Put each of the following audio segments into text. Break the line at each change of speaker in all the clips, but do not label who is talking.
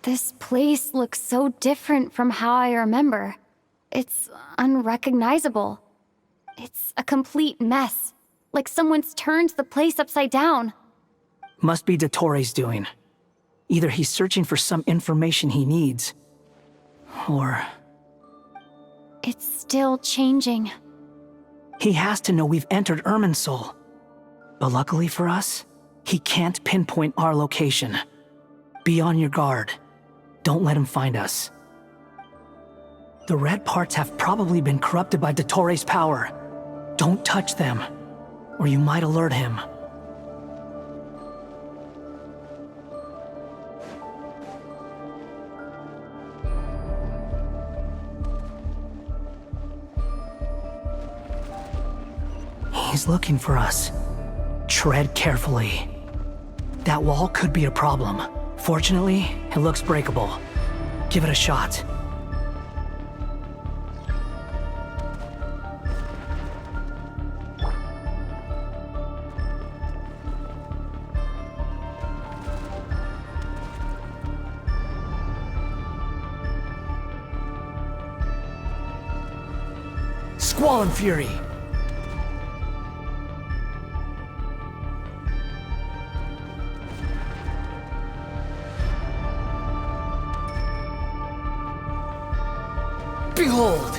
This place looks so different from how I remember. It's unrecognizable. It's a complete mess. Like someone's turned the place upside down.
Must be Dottore doing. Either he's searching for some information he needs, or...
It's still changing.
He has to know we've entered Irminsul. But luckily for us, he can't pinpoint our location. Be on your guard. Don't let him find us. The red parts have probably been corrupted by Dottore's power. Don't touch them, or you might alert him. He's looking for us. Tread carefully. That wall could be a problem. Fortunately, it looks breakable. Give it a shot. Squall and Fury! Behold!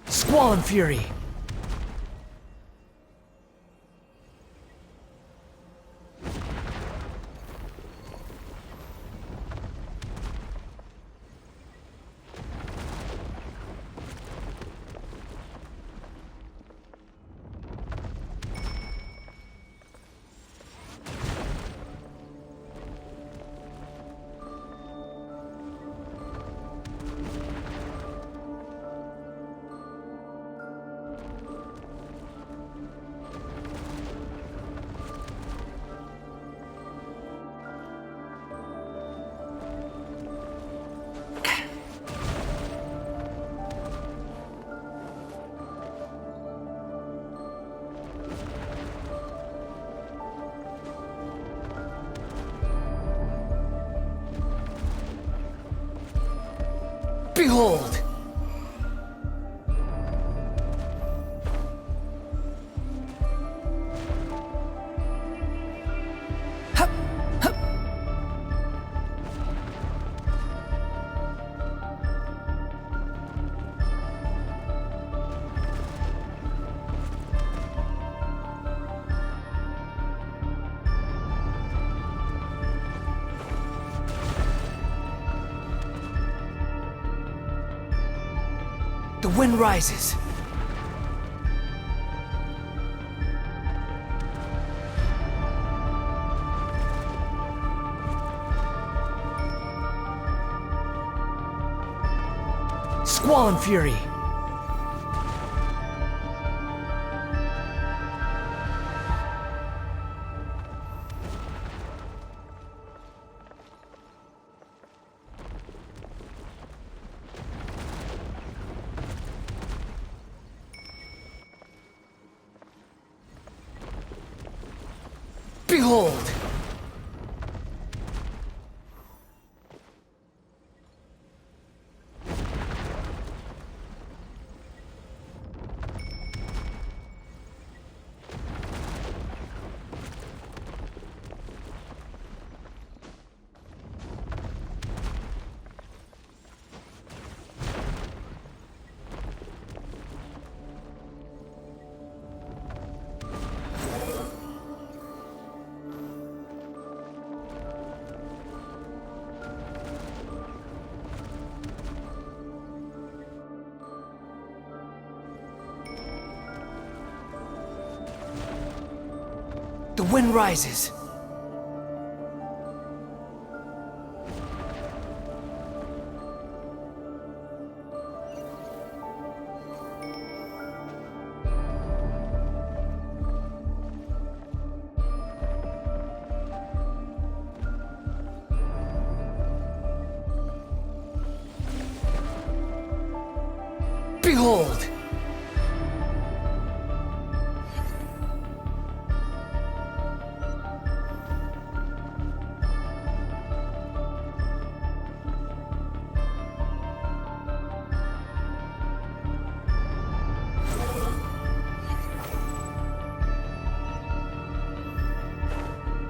Squall and Fury! Behold! Hup, hup. The wind rises. Squall and Fury. Behold! The wind rises. Behold!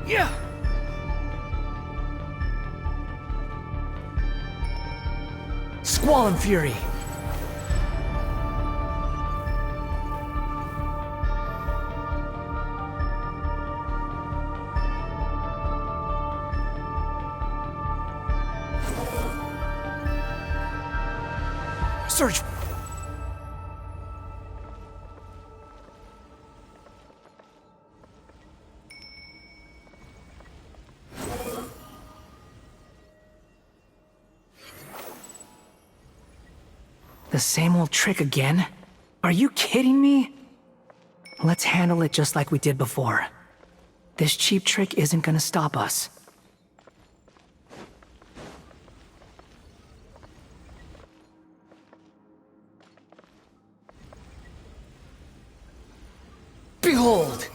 Yeah! Squall and Fury! Search! The same old trick again? Are you kidding me? Let's handle it just like we did before. This cheap trick isn't gonna stop us. Behold!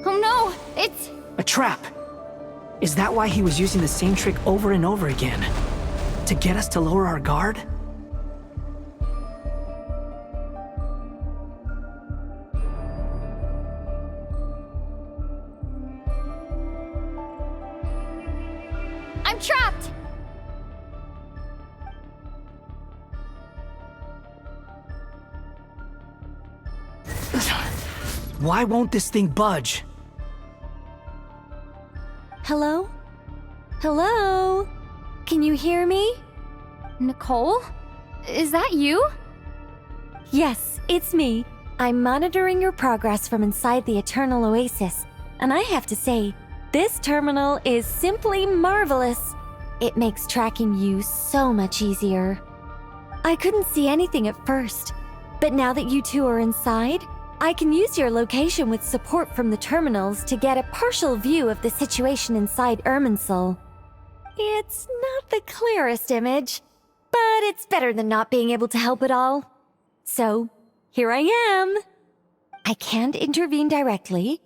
Oh no! It's...
A trap! Is that why he was using the same trick over and over again? To get us to lower our guard?
I'm trapped!
Why won't this thing budge?
Hello? Hello? Can you hear me?
Nicole? Is that you?
Yes, it's me. I'm monitoring your progress from inside the Eternal Oasis, and I have to say, this terminal is simply marvelous. It makes tracking you so much easier. I couldn't see anything at first, but now that you two are inside, I can use your location with support from the terminals to get a partial view of the situation inside Irminsul. It's not the clearest image, but it's better than not being able to help at all. So, here I am. I can't intervene directly,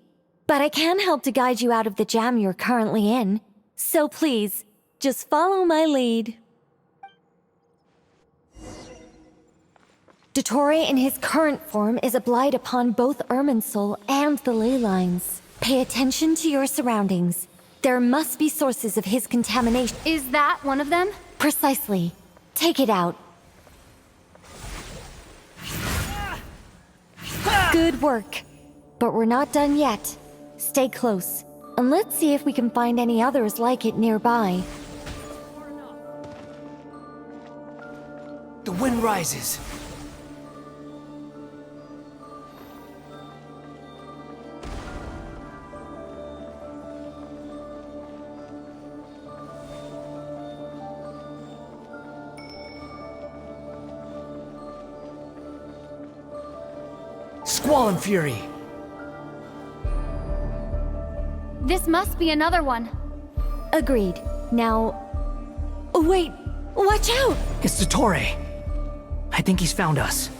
but I can help to guide you out of the jam you're currently in. So please, just follow my lead. Dottore in his current form is a blight upon both Irminsul and the ley lines. Pay attention to your surroundings. There must be sources of his contamination.
Is that one of them?
Precisely. Take it out. Good work. But we're not done yet. Stay close, and let's see if we can find any others like it nearby.
The wind rises. Squall and Fury!
This must be another one.
Agreed. Now... Wait! Watch out!
It's Dottore. I think he's found us.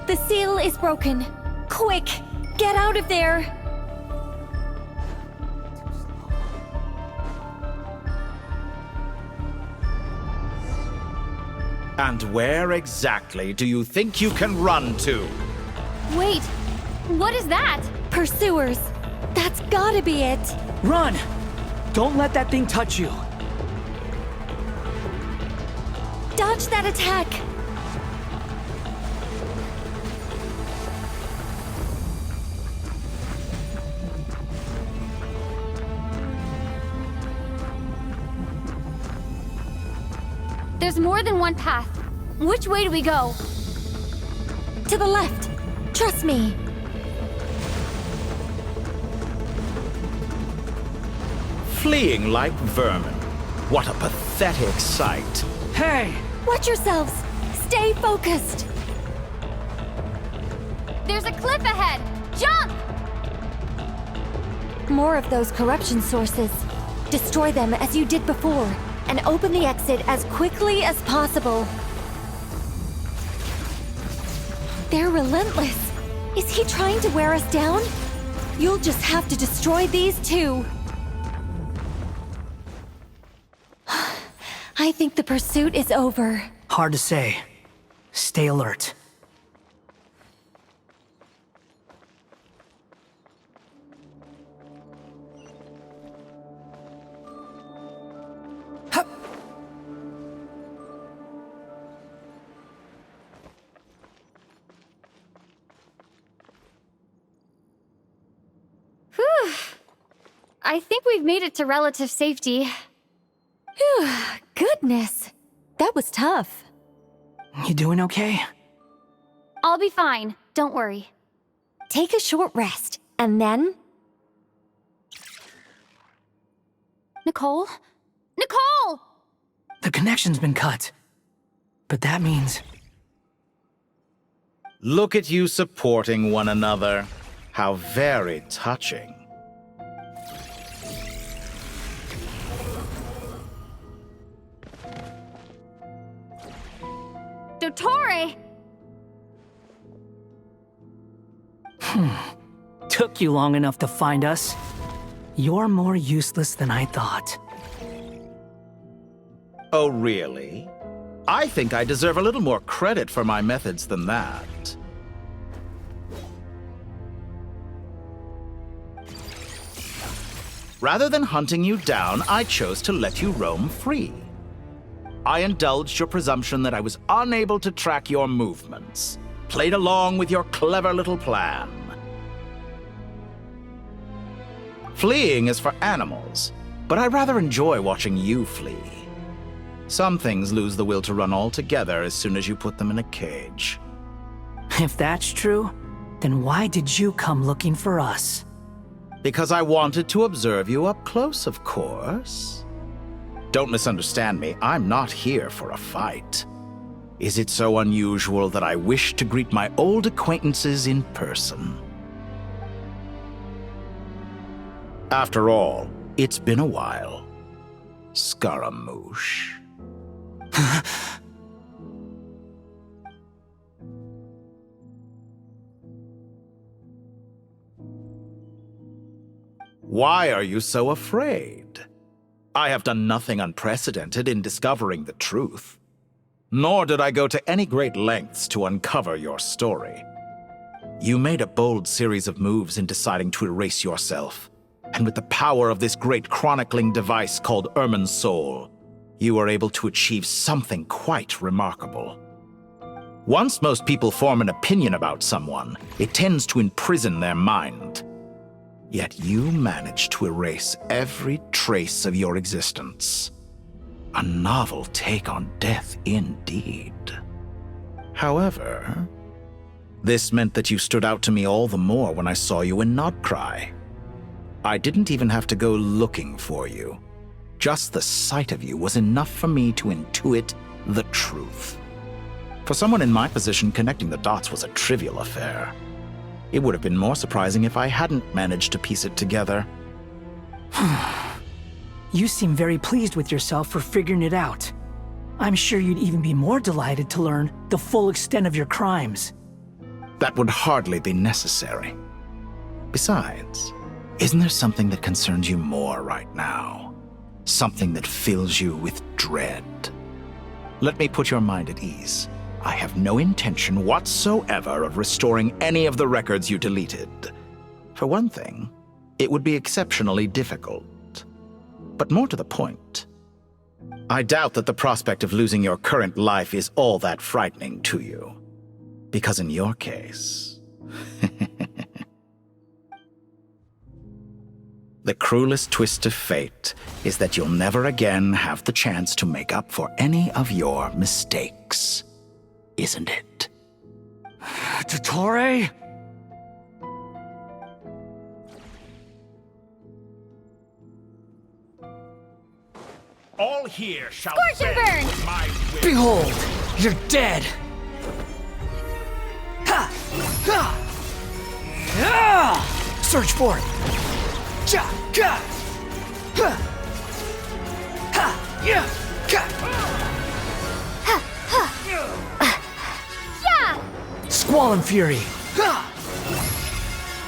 The seal is broken. Quick! Get out of there!
And where exactly do you think you can run to?
Wait, what is that?
Pursuers! That's gotta be it!
Run! Don't let that thing touch you.
Dodge that attack!
There's more than one path. Which way do we go?
To the left. Trust me.
Fleeing like vermin. What a pathetic sight.
Hey!
Watch yourselves. Stay focused.
There's a cliff ahead! Jump!
More of those corruption sources. Destroy them as you did before, and open the exit as quickly as possible. They're relentless. Is he trying to wear us down? You'll just have to destroy these too. I think the pursuit is over.
Hard to say. Stay alert. Hup.
Whew. I think we've made it to relative safety.
Phew, goodness. That was tough.
You doing okay?
I'll be fine. Don't worry.
Take a short rest, and then...
Nicole? Nicole!
The connection's been cut. But that means...
Look at you supporting one another. How very touching.
Dottore!
Took you long enough to find us. You're more useless than I thought.
Oh, really? I think I deserve a little more credit for my methods than that. Rather than hunting you down, I chose to let you roam free. I indulged your presumption that I was unable to track your movements, played along with your clever little plan. Fleeing is for animals, but I rather enjoy watching you flee. Some things lose the will to run altogether as soon as you put them in a cage.
If that's true, then why did you come looking for us?
Because I wanted to observe you up close, of course. Don't misunderstand me, I'm not here for a fight. Is it so unusual that I wish to greet my old acquaintances in person? After all, it's been a while. Scaramouche. Why are you so afraid? I have done nothing unprecedented in discovering the truth. Nor did I go to any great lengths to uncover your story. You made a bold series of moves in deciding to erase yourself. And with the power of this great chronicling device called Irmin's Soul, you were able to achieve something quite remarkable. Once most people form an opinion about someone, it tends to imprison their mind. Yet you managed to erase every trace of your existence. A novel take on death indeed. However, this meant that you stood out to me all the more when I saw you in Nodcry. I didn't even have to go looking for you. Just the sight of you was enough for me to intuit the truth. For someone in my position, connecting the dots was a trivial affair. It would have been more surprising if I hadn't managed to piece it together.
You seem very pleased with yourself for figuring it out. I'm sure you'd even be more delighted to learn the full extent of your crimes.
That would hardly be necessary. Besides, isn't there something that concerns you more right now? Something that fills you with dread? Let me put your mind at ease. I have no intention whatsoever of restoring any of the records you deleted. For one thing, it would be exceptionally difficult. But more to the point, I doubt that the prospect of losing your current life is all that frightening to you. Because in your case... The cruelest twist of fate is that you'll never again have the chance to make up for any of your mistakes. Isn't it?
Dottore?
All here shall
Scorch and
bend
burn!
my will.
Behold, you're dead! Ha! Ha! Ah! Search for it! Cha! Ka! Ha! Ha! Yeah! Ka!
Yeah!
Squall and Fury! Ha!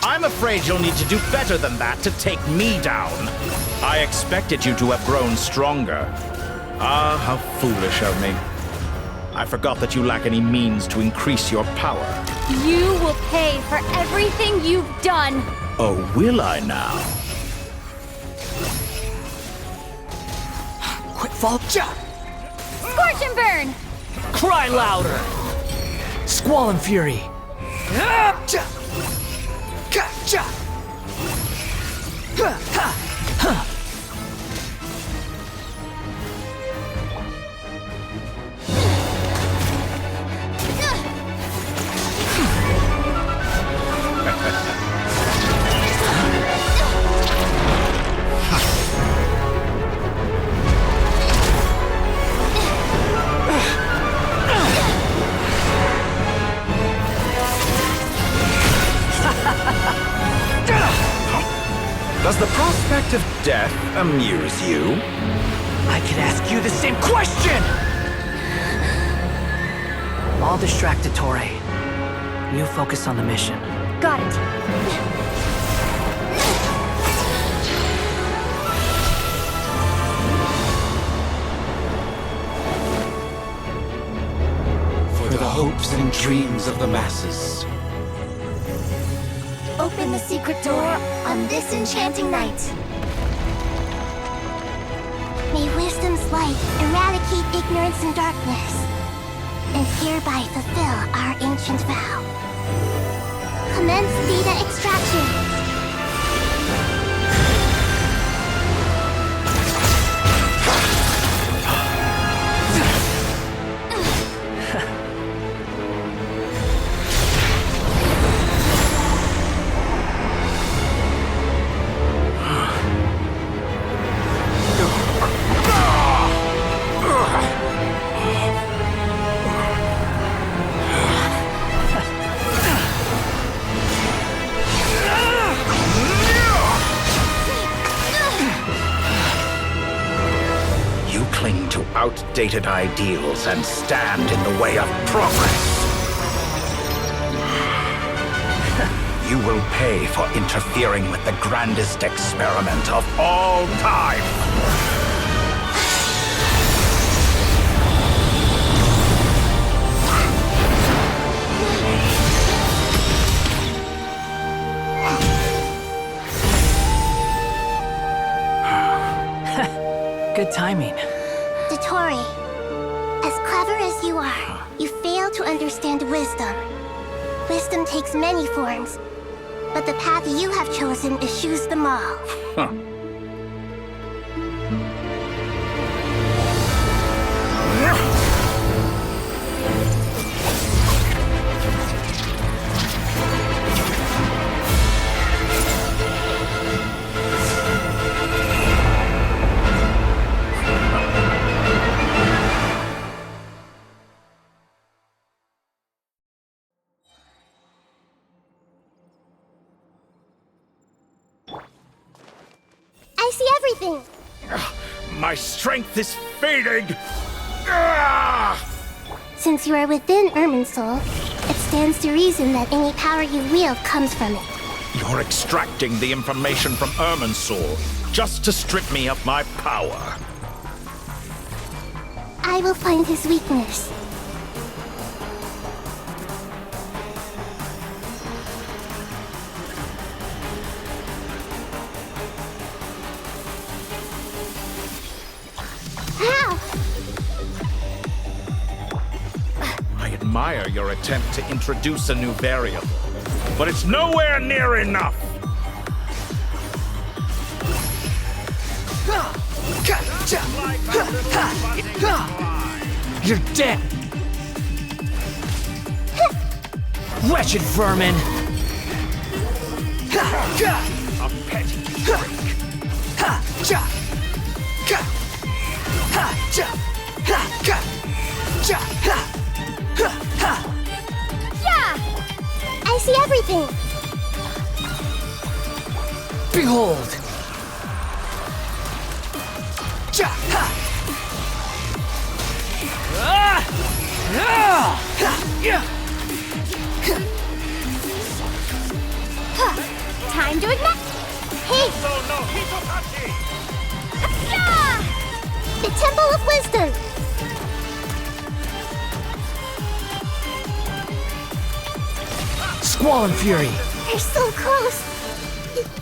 I'm afraid you'll need to do better than that to take me down. I expected you to have grown stronger. Ah, how foolish of me. I forgot that you lack any means to increase your power.
You will pay for everything you've done!
Oh, will I now?
Quick fall! Cha!
Scorch and burn!
Cry louder! Squall and Fury! Ah! Cha! Ka! Cha! Ha! Ha! Ha!
Does the prospect of death amuse you?
I could ask you the same question! I'll distract Dottore. You focus on the mission.
Got it.
For the hopes and dreams of the masses.
Open the secret door on this enchanting night. May wisdom's light eradicate ignorance and darkness, and hereby fulfill our ancient vow. Commence data extraction.
Cling to outdated ideals and stand in the way of progress. You will pay for interfering with the grandest experiment of all time.
Good timing.
Dottore, as clever as you are, you fail to understand wisdom. Wisdom takes many forms, but the path you have chosen eschews them all.
Huh.
I see everything!
My strength is fading! Ah!
Since you are within Irminsul, it stands to reason that any power you wield comes from it.
You're extracting the information from Irminsul just to strip me of my power.
I will find his weakness. How?
I admire your attempt to introduce a new variable, but it's nowhere near enough.
You're dead! Wretched vermin!
A petty freak.
Yeah! I see everything.
Behold!
Time to ignite. Hey! Yeah! The Temple of Wisdom.
Squall and Fury!
They're so close.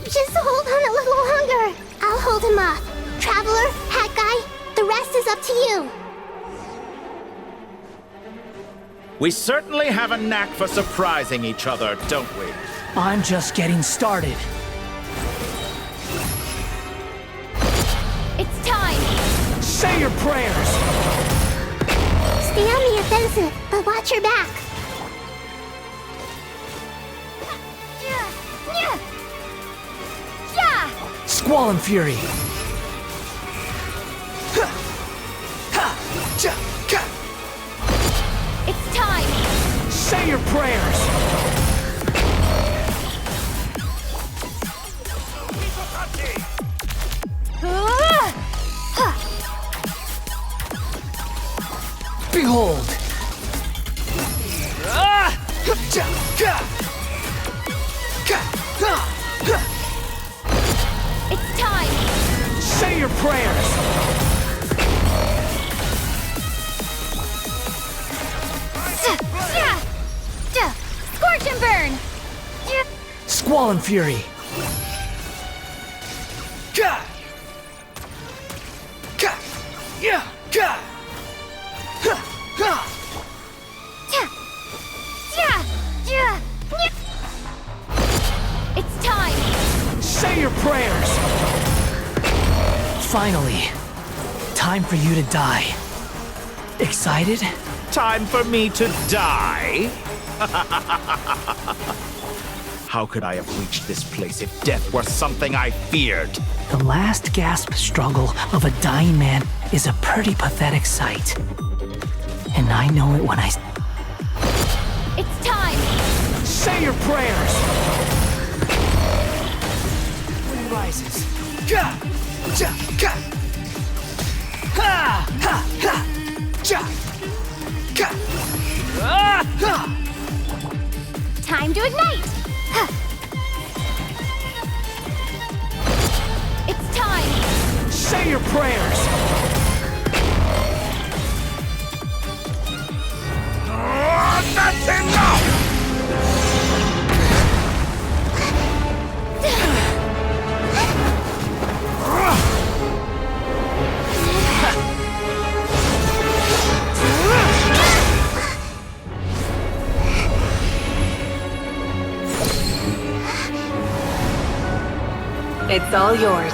Just hold on a little longer. I'll hold him off. Traveler, Hat Guy, the rest is up to you.
We certainly have a knack for surprising each other, don't we?
I'm just getting started.
It's time!
Say your prayers!
Stay on the offensive, but watch your back.
Yeah!
Squall and Fury!
It's time!
Say your prayers! Behold!
It's time!
Say your prayers!
Scorch and burn!
Squall and Fury!
It's time!
Say your prayers! Finally, time for you to die. Excited?
Time for me to die? How could I have reached this place if death were something I feared?
The last gasp struggle of a dying man is a pretty pathetic sight. And I know it when I...
It's time!
Say your prayers! Wind rises.
Time to ignite.
It's time!
Say your prayers!
That's enough!
It's all yours.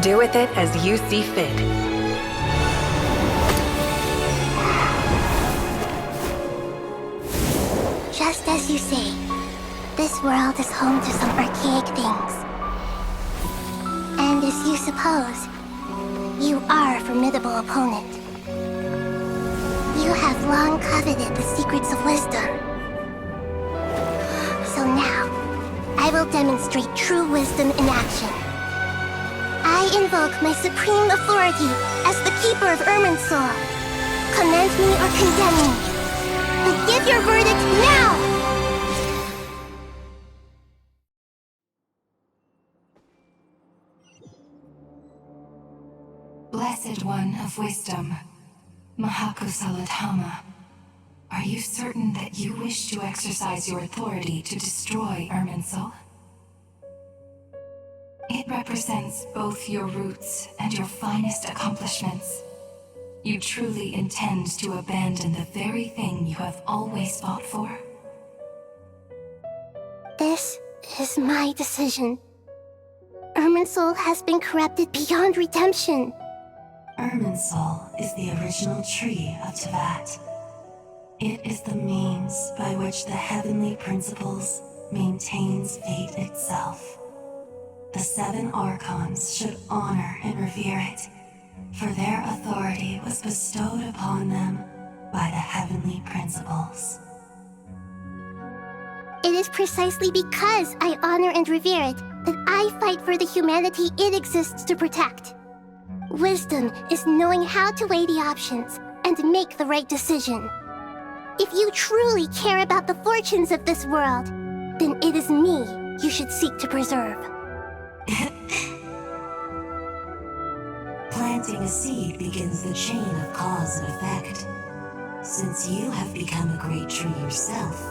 Do with it as you see fit.
Just as you say, this world is home to some archaic things. And as you suppose, you are a formidable opponent. You have long coveted the secrets of wisdom. So now, I will demonstrate true wisdom in action. I invoke my supreme authority as the keeper of Irminsul. Commend me or condemn me, but give your verdict now!
Blessed One of Wisdom, Mahakosaladhama, are you certain that you wish to exercise your authority to destroy Irminsul? It represents both your roots and your finest accomplishments. You truly intend to abandon the very thing you have always fought for?
This is my decision. Irminsul has been corrupted beyond redemption.
Irminsul is the original tree of Tevat. It is the means by which the heavenly principles maintains fate itself. The 7 Archons should honor and revere it, for their authority was bestowed upon them by the heavenly principles.
It is precisely because I honor and revere it that I fight for the humanity it exists to protect. Wisdom is knowing how to weigh the options and make the right decision. If you truly care about the fortunes of this world, then it is me you should seek to preserve.
Planting a seed begins the chain of cause and effect. Since you have become a great tree yourself,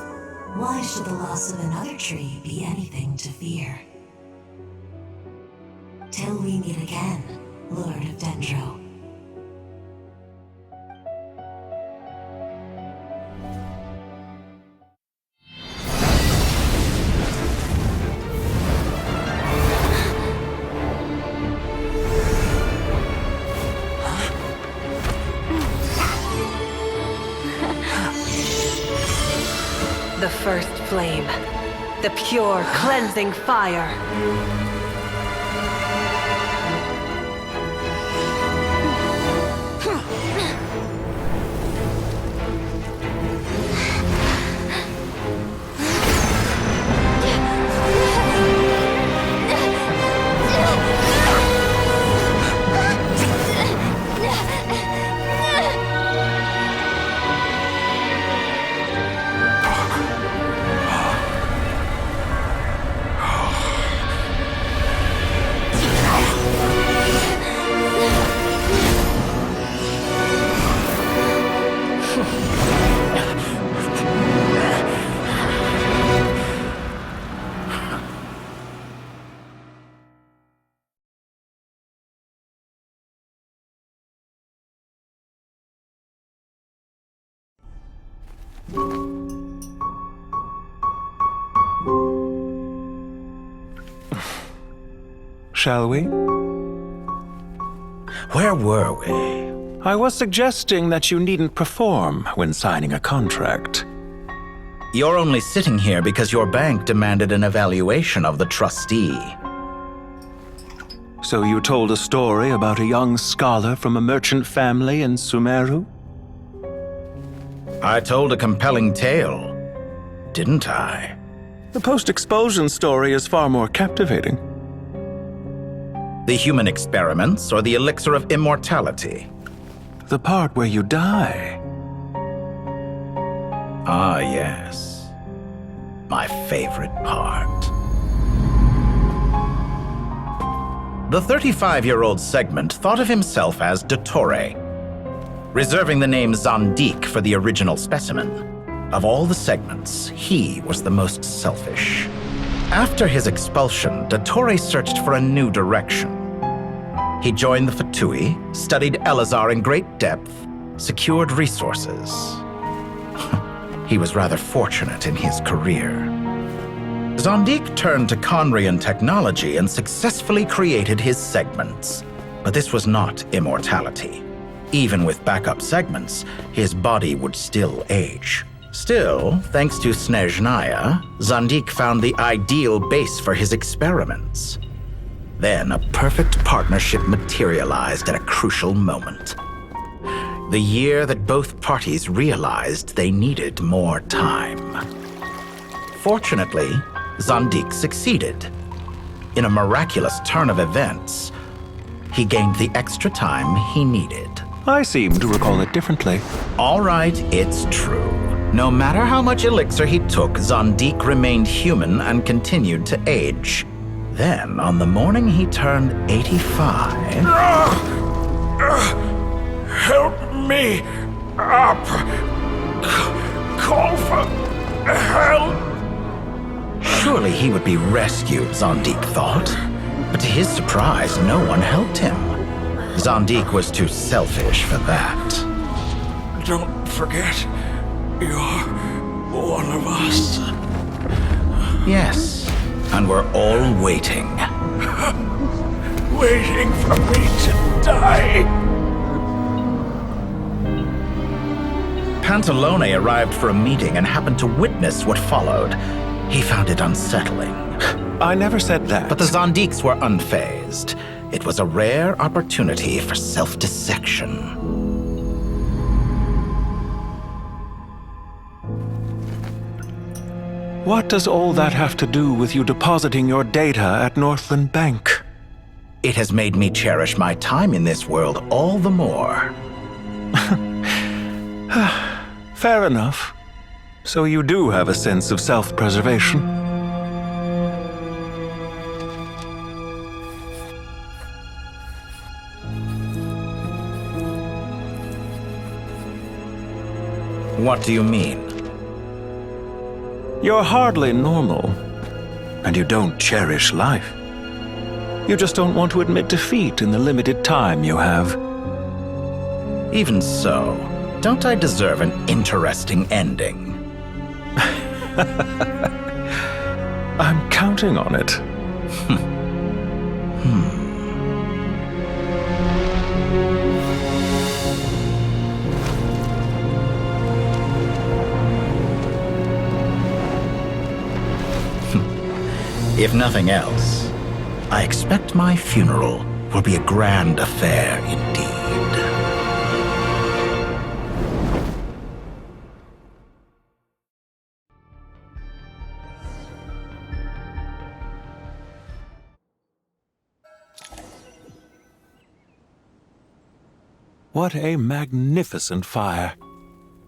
why should the loss of another tree be anything to fear? Till we meet again, Lord of Dendro.
The first flame. The pure, cleansing fire.
Shall we?
Where were we?
I was suggesting that you needn't perform when signing a contract.
You're only sitting here because your bank demanded an evaluation of the trustee.
So you told a story about a young scholar from a merchant family in Sumeru?
I told a compelling tale, didn't I?
The post-expulsion story is far more captivating.
The human experiments or the elixir of immortality?
The part where you die.
Ah, yes. My favorite part. The 35-year-old Segment thought of himself as Dottore, reserving the name Zandik for the original specimen. Of all the Segments, he was the most selfish. After his expulsion, Dottore searched for a new direction. He joined the Fatui, studied Elazar in great depth, secured resources. He was rather fortunate in his career. Zandik turned to Conrian technology and successfully created his segments. But this was not immortality. Even with backup segments, his body would still age. Still, thanks to Snezhnaya, Zandik found the ideal base for his experiments. Then a perfect partnership materialized at a crucial moment. The year that both parties realized they needed more time. Fortunately, Zandik succeeded. In a miraculous turn of events, he gained the extra time he needed.
I seem to recall it differently.
All right, it's true. No matter how much elixir he took, Zandik remained human and continued to age. Then, on the morning he turned 85...
Help me up! Call for help!
Surely he would be rescued, Zandik thought. But to his surprise, no one helped him. Zandik was too selfish for that.
Don't forget, you're one of us.
Yes, and we're all waiting.
Waiting for me to die.
Pantalone arrived for a meeting and happened to witness what followed, he found it unsettling.
I never said that.
But the Zondiques were unfazed. It was a rare opportunity for self-dissection.
What does all that have to do with you depositing your data at Northland Bank?
It has made me cherish my time in this world all the more.
Fair enough. So you do have a sense of self-preservation.
What do you mean?
You're hardly normal, and you don't cherish life. You just don't want to admit defeat in the limited time you have.
Even so, don't I deserve an interesting ending?
I'm counting on it.
If nothing else, I expect my funeral will be a grand affair indeed.
What a magnificent fire.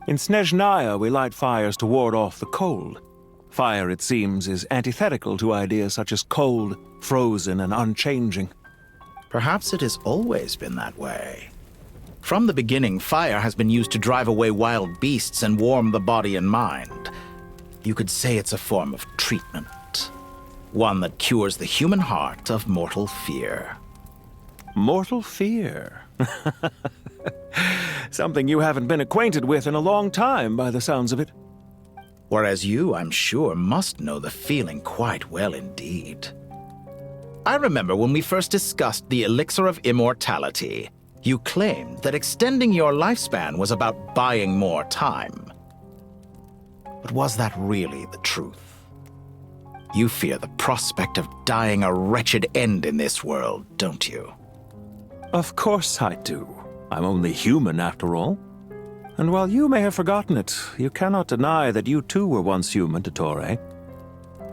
In Snezhnaya, we light fires to ward off the cold. Fire, it seems, is antithetical to ideas such as cold, frozen, and unchanging.
Perhaps it has always been that way. From the beginning, fire has been used to drive away wild beasts and warm the body and mind. You could say it's a form of treatment. One that cures the human heart of mortal fear.
Mortal fear? Something you haven't been acquainted with in a long time, by the sounds of it.
Whereas you, I'm sure, must know the feeling quite well indeed. I remember when we first discussed the elixir of immortality, you claimed that extending your lifespan was about buying more time. But was that really the truth? You fear the prospect of dying a wretched end in this world, don't you?
Of course I do. I'm only human, after all. And while you may have forgotten it, you cannot deny that you too were once human, Dottore.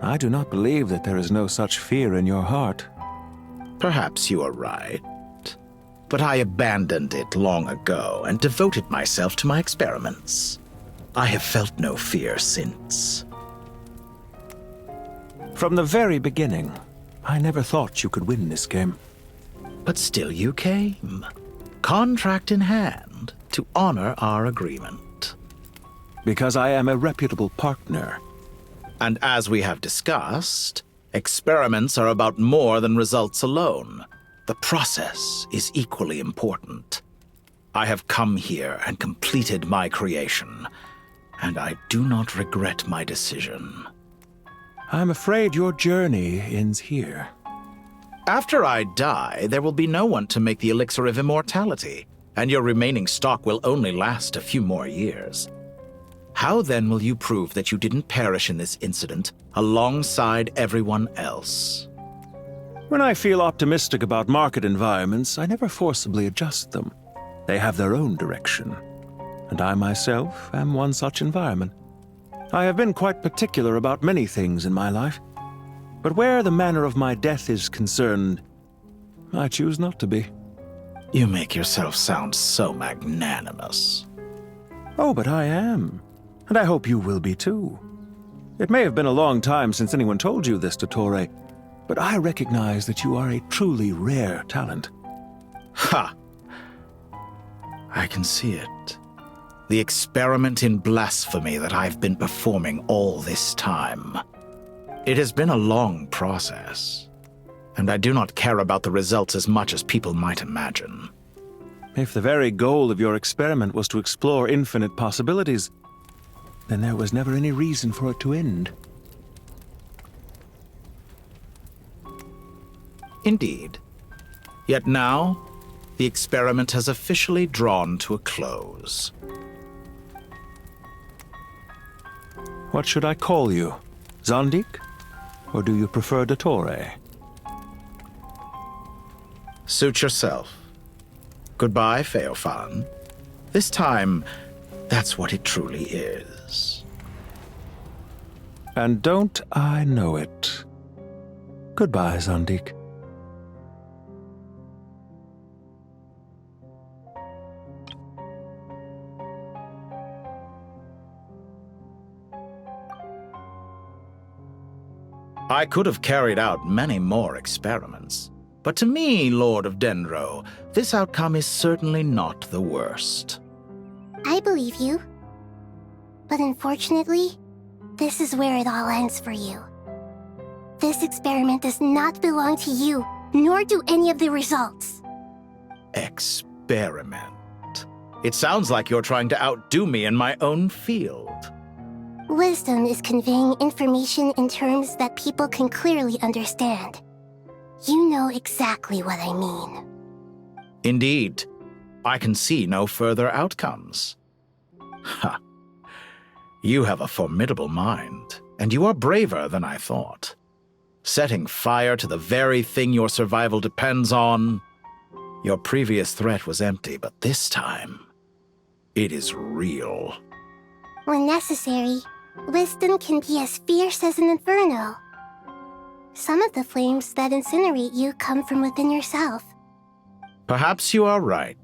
I do not believe that there is no such fear in your heart.
Perhaps you are right. But I abandoned it long ago and devoted myself to my experiments. I have felt no fear since.
From the very beginning, I never thought you could win this game.
But still you came, contract in hand, to honor our agreement.
Because I am a reputable partner.
And as we have discussed, experiments are about more than results alone. The process is equally important. I have come here and completed my creation, and I do not regret my decision.
I'm afraid your journey ends here.
After I die, there will be no one to make the elixir of immortality, and your remaining stock will only last a few more years. How then will you prove that you didn't perish in this incident alongside everyone else?
When I feel optimistic about market environments, I never forcibly adjust them. They have their own direction, and I myself am one such environment. I have been quite particular about many things in my life, but where the manner of my death is concerned, I choose not to be.
You make yourself sound so magnanimous.
Oh, but I am, and I hope you will be too. It may have been a long time since anyone told you this, Dottore, but I recognize that you are a truly rare talent.
Ha! I can see it. The experiment in blasphemy that I've been performing all this time. It has been a long process, and I do not care about the results as much as people might imagine.
If the very goal of your experiment was to explore infinite possibilities, then there was never any reason for it to end.
Indeed. Yet now, the experiment has officially drawn to a close.
What should I call you? Zandik? Or do you prefer Dottore?
Suit yourself. Goodbye, Feofan. This time, that's what it truly is.
And don't I know it? Goodbye, Zandik.
I could have carried out many more experiments, but to me, Lord of Dendro, this outcome is certainly not the worst.
I believe you. But unfortunately, this is where it all ends for you. This experiment does not belong to you, nor do any of the results.
Experiment. It sounds like you're trying to outdo me in my own field.
Wisdom is conveying information in terms that people can clearly understand. You know exactly what I mean.
Indeed. I can see no further outcomes. Ha. You have a formidable mind, and you are braver than I thought. Setting fire to the very thing your survival depends on. Your previous threat was empty, but this time, it is real.
When necessary, wisdom can be as fierce as an inferno. Some of the flames that incinerate you come from within yourself.
Perhaps you are right.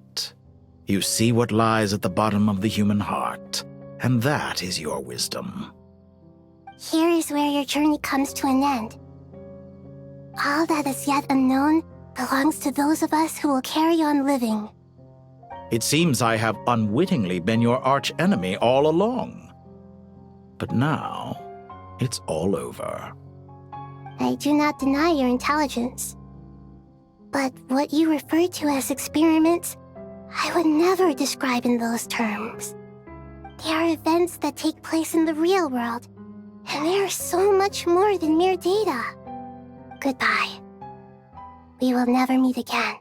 You see what lies at the bottom of the human heart, and that is your wisdom.
Here is where your journey comes to an end. All that is yet unknown belongs to those of us who will carry on living.
It seems I have unwittingly been your arch-enemy all along. But now, it's all over.
I do not deny your intelligence. But what you refer to as experiments, I would never describe in those terms. They are events that take place in the real world, and they are so much more than mere data. Goodbye. We will never meet again.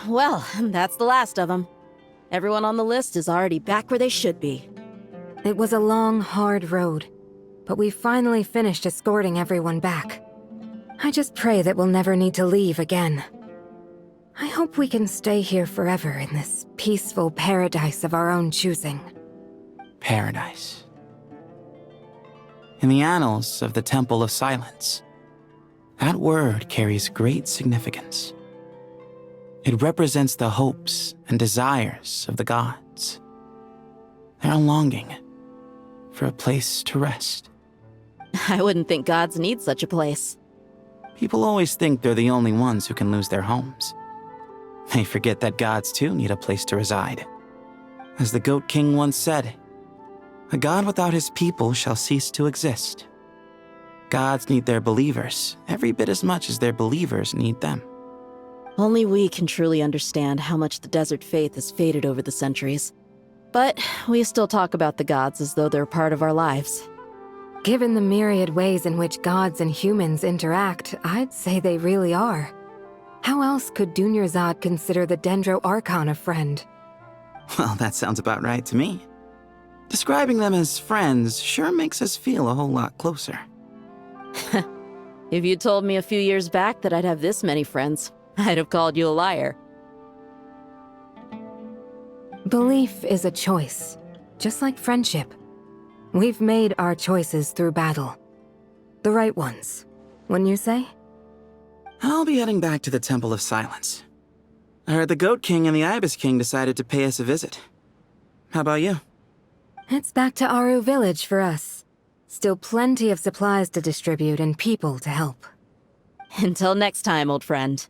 Well, that's the last of them. Everyone on the list is already back where they should be.
It was a long, hard road, but we finally finished escorting everyone back. I just pray that we'll never need to leave again. I hope we can stay here forever in this peaceful paradise of our own choosing.
Paradise. In the annals of the Temple of Silence, that word carries great significance. It represents the hopes and desires of the gods. Their longing for a place to rest.
I wouldn't think gods need such a place.
People always think they're the only ones who can lose their homes. They forget that gods too need a place to reside. As the Goat King once said, "A god without his people shall cease to exist." Gods need their believers every bit as much as their believers need them.
Only we can truly understand how much the desert faith has faded over the centuries. But we still talk about the gods as though they're part of our lives.
Given the myriad ways in which gods and humans interact, I'd say they really are. How else could Dunyarzad consider the Dendro Archon a friend?
Well, that sounds about right to me. Describing them as friends sure makes us feel a whole lot closer.
If you told me a few years back that I'd have this many friends, I'd have called you a liar.
Belief is a choice, just like friendship. We've made our choices through battle. The right ones, wouldn't you say?
I'll be heading back to the Temple of Silence. I heard the Goat King and the Ibis King decided to pay us a visit. How about you?
It's back to Aru Village for us. Still plenty of supplies to distribute and people to help.
Until next time, old friend.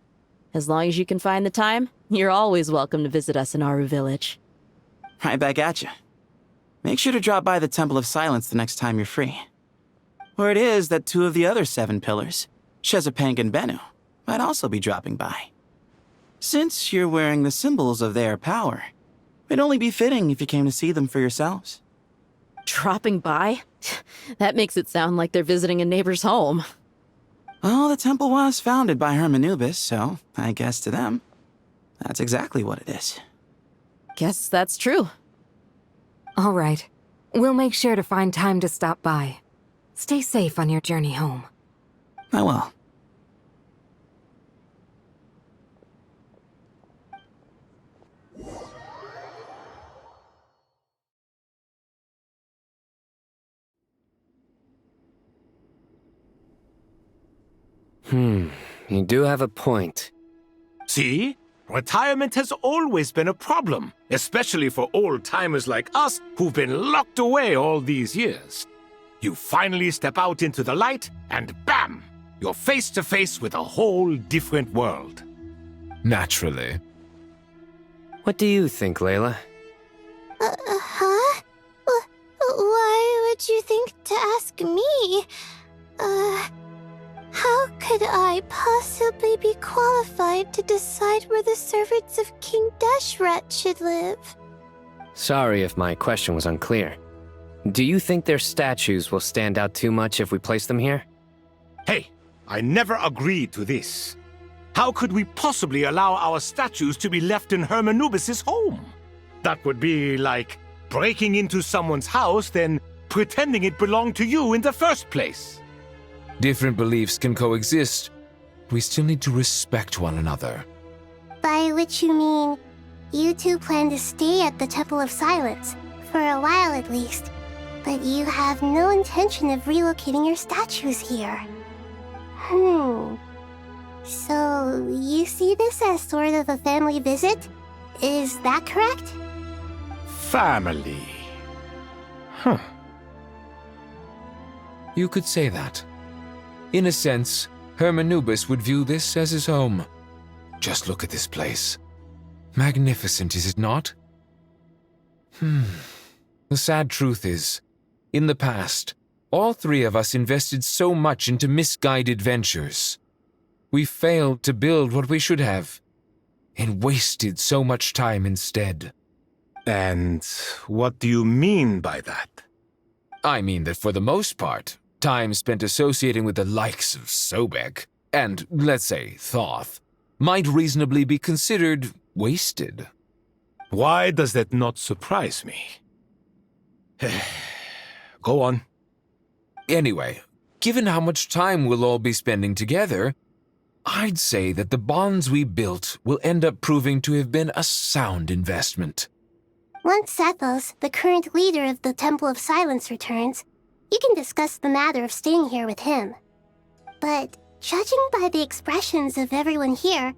As long as you can find the time, you're always welcome to visit us in Aru Village.
Right back at you. Make sure to drop by the Temple of Silence the next time you're free. Or it is that two of the other 7 pillars, Shezapang and Bennu, might also be dropping by. Since you're wearing the symbols of their power, it'd only be fitting if you came to see them for yourselves.
Dropping by? That makes it sound like they're visiting a neighbor's home.
Well, the temple was founded by Hermanubis, so I guess to them, that's exactly what it is.
Guess that's true.
All right. We'll make sure to find time to stop by. Stay safe on your journey home.
I will.
You do have a point.
See? Retirement has always been a problem, especially for old-timers like us who've been locked away all these years. You finally step out into the light, and bam! You're face to face with a whole different world.
Naturally. What do you think, Layla?
Huh? Why would you think to ask me? How could I possibly be qualified to decide where the servants of King Deshret should live?
Sorry if my question was unclear. Do you think their statues will stand out too much if we place them here?
Hey, I never agreed to this. How could we possibly allow our statues to be left in Hermanubis' home? That would be like breaking into someone's house, then pretending it belonged to you in the first place.
Different beliefs can coexist. We still need to respect one another.
By which you mean, you two plan to stay at the Temple of Silence, for a while at least, but you have no intention of relocating your statues here. So, you see this as sort of a family visit? Is that correct?
Family.
You could say that. In a sense, Hermanubis would view this as his home. Just look at this place. Magnificent, is it not? The sad truth is, in the past, all three of us invested so much into misguided ventures. We failed to build what we should have, and wasted so much time instead.
And what do you mean by that?
I mean that for the most part, time spent associating with the likes of Sobek, and, let's say, Thoth, might reasonably be considered wasted.
Why does that not surprise me? Go on.
Anyway, given how much time we'll all be spending together, I'd say that the bonds we built will end up proving to have been a sound investment.
Once Sethos, the current leader of the Temple of Silence, returns, you can discuss the matter of staying here with him. But judging by the expressions of everyone here,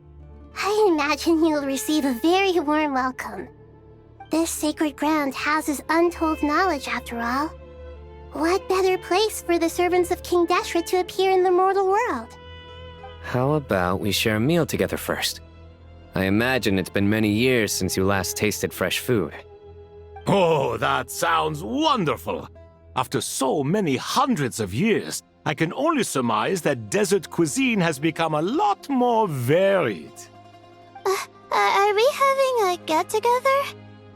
I imagine you'll receive a very warm welcome. This sacred ground houses untold knowledge, after all. What better place for the servants of King Deshret to appear in the mortal world?
How about we share a meal together first? I imagine it's been many years since you last tasted fresh food.
Oh, that sounds wonderful! After so many hundreds of years, I can only surmise that desert cuisine has become a lot more varied.
Are we having a get-together?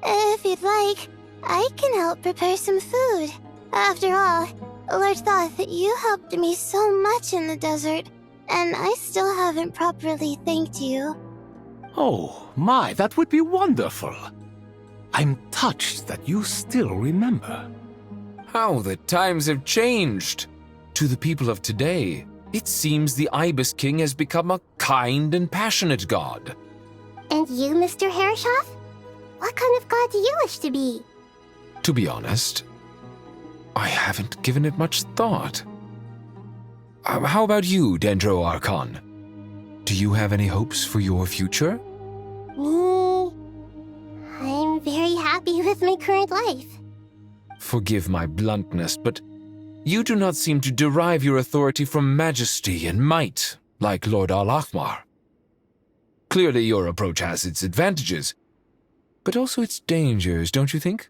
If you'd like, I can help prepare some food. After all, Lord Thoth, you helped me so much in the desert, and I still haven't properly thanked you.
Oh, my, that would be wonderful. I'm touched that you still remember.
How the times have changed! To the people of today, it seems the Ibis King has become a kind and passionate god.
And you, Mr. Herreshoff? What kind of god do you wish to be?
To be honest, I haven't given it much thought. How about you, Dendro Archon? Do you have any hopes for your future?
Me? I'm very happy with my current life.
Forgive my bluntness, but you do not seem to derive your authority from majesty and might, like Lord Al-Ahmar. Clearly your approach has its advantages, but also its dangers, don't you think?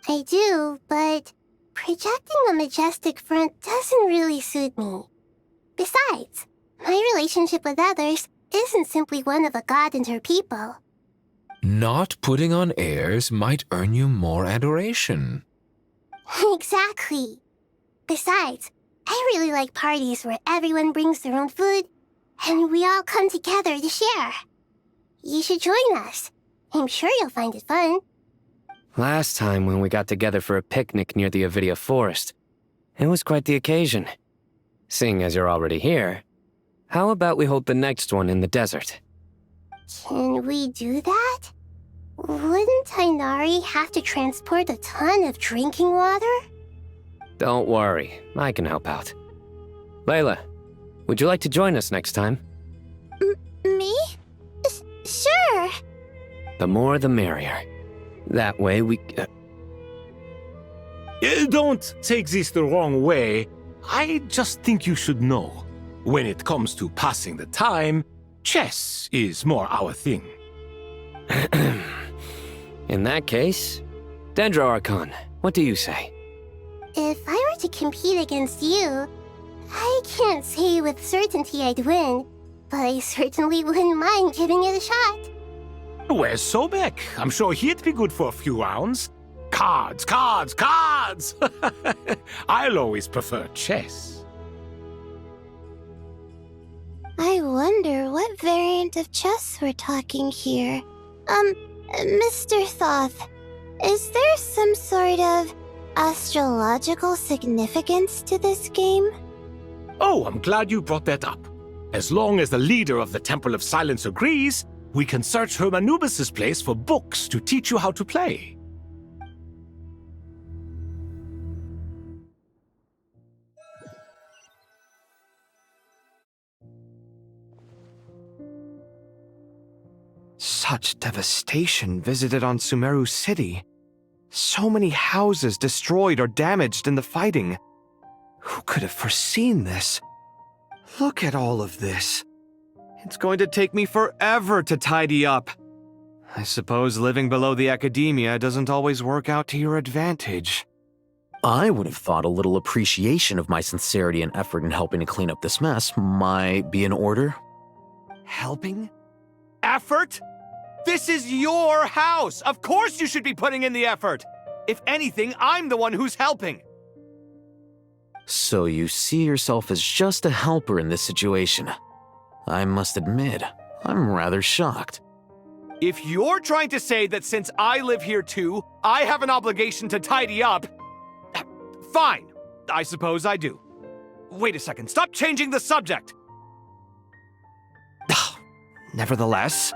I do, but projecting a majestic front doesn't really suit me. Besides, my relationship with others, isn't simply one of a god and her people.
Not putting on airs might earn you more adoration.
Exactly. Besides, I really like parties where everyone brings their own food, and we all come together to share. You should join us. I'm sure you'll find it fun.
Last time when we got together for a picnic near the Avidia Forest, it was quite the occasion. Seeing as you're already here, how about we hold the next one in the desert?
Can we do that? Wouldn't Tainari have to transport a ton of drinking water?
Don't worry, I can help out. Layla, would you like to join us next time?
Me? Sure.
The more the merrier. That way we...
Don't take this the wrong way. I just think you should know. When it comes to passing the time, chess is more our thing.
In that case, Dendro Archon, what do you say?
If I were to compete against you, I can't say with certainty I'd win, but I certainly wouldn't mind giving it a shot.
Where's Sobek? I'm sure he'd be good for a few rounds. Cards, cards, cards! I'll always prefer chess.
I wonder what variant of chess we're talking here. Mr. Thoth, is there some sort of astrological significance to this game?
Oh, I'm glad you brought that up. As long as the leader of the Temple of Silence agrees, we can search Hermanubis' place for books to teach you how to play.
Such devastation visited on Sumeru City. So many houses destroyed or damaged in the fighting. Who could have foreseen this? Look at all of this. It's going to take me forever to tidy up. I suppose living below the academia doesn't always work out to your advantage.
I would have thought a little appreciation of my sincerity and effort in helping to clean up this mess might be in order.
Helping? Effort? This is your house! Of course you should be putting in the effort! If anything, I'm the one who's helping!
So you see yourself as just a helper in this situation. I must admit, I'm rather shocked.
If you're trying to say that since I live here too, I have an obligation to tidy up, fine, I suppose I do. Wait a second, stop changing the subject! Nevertheless...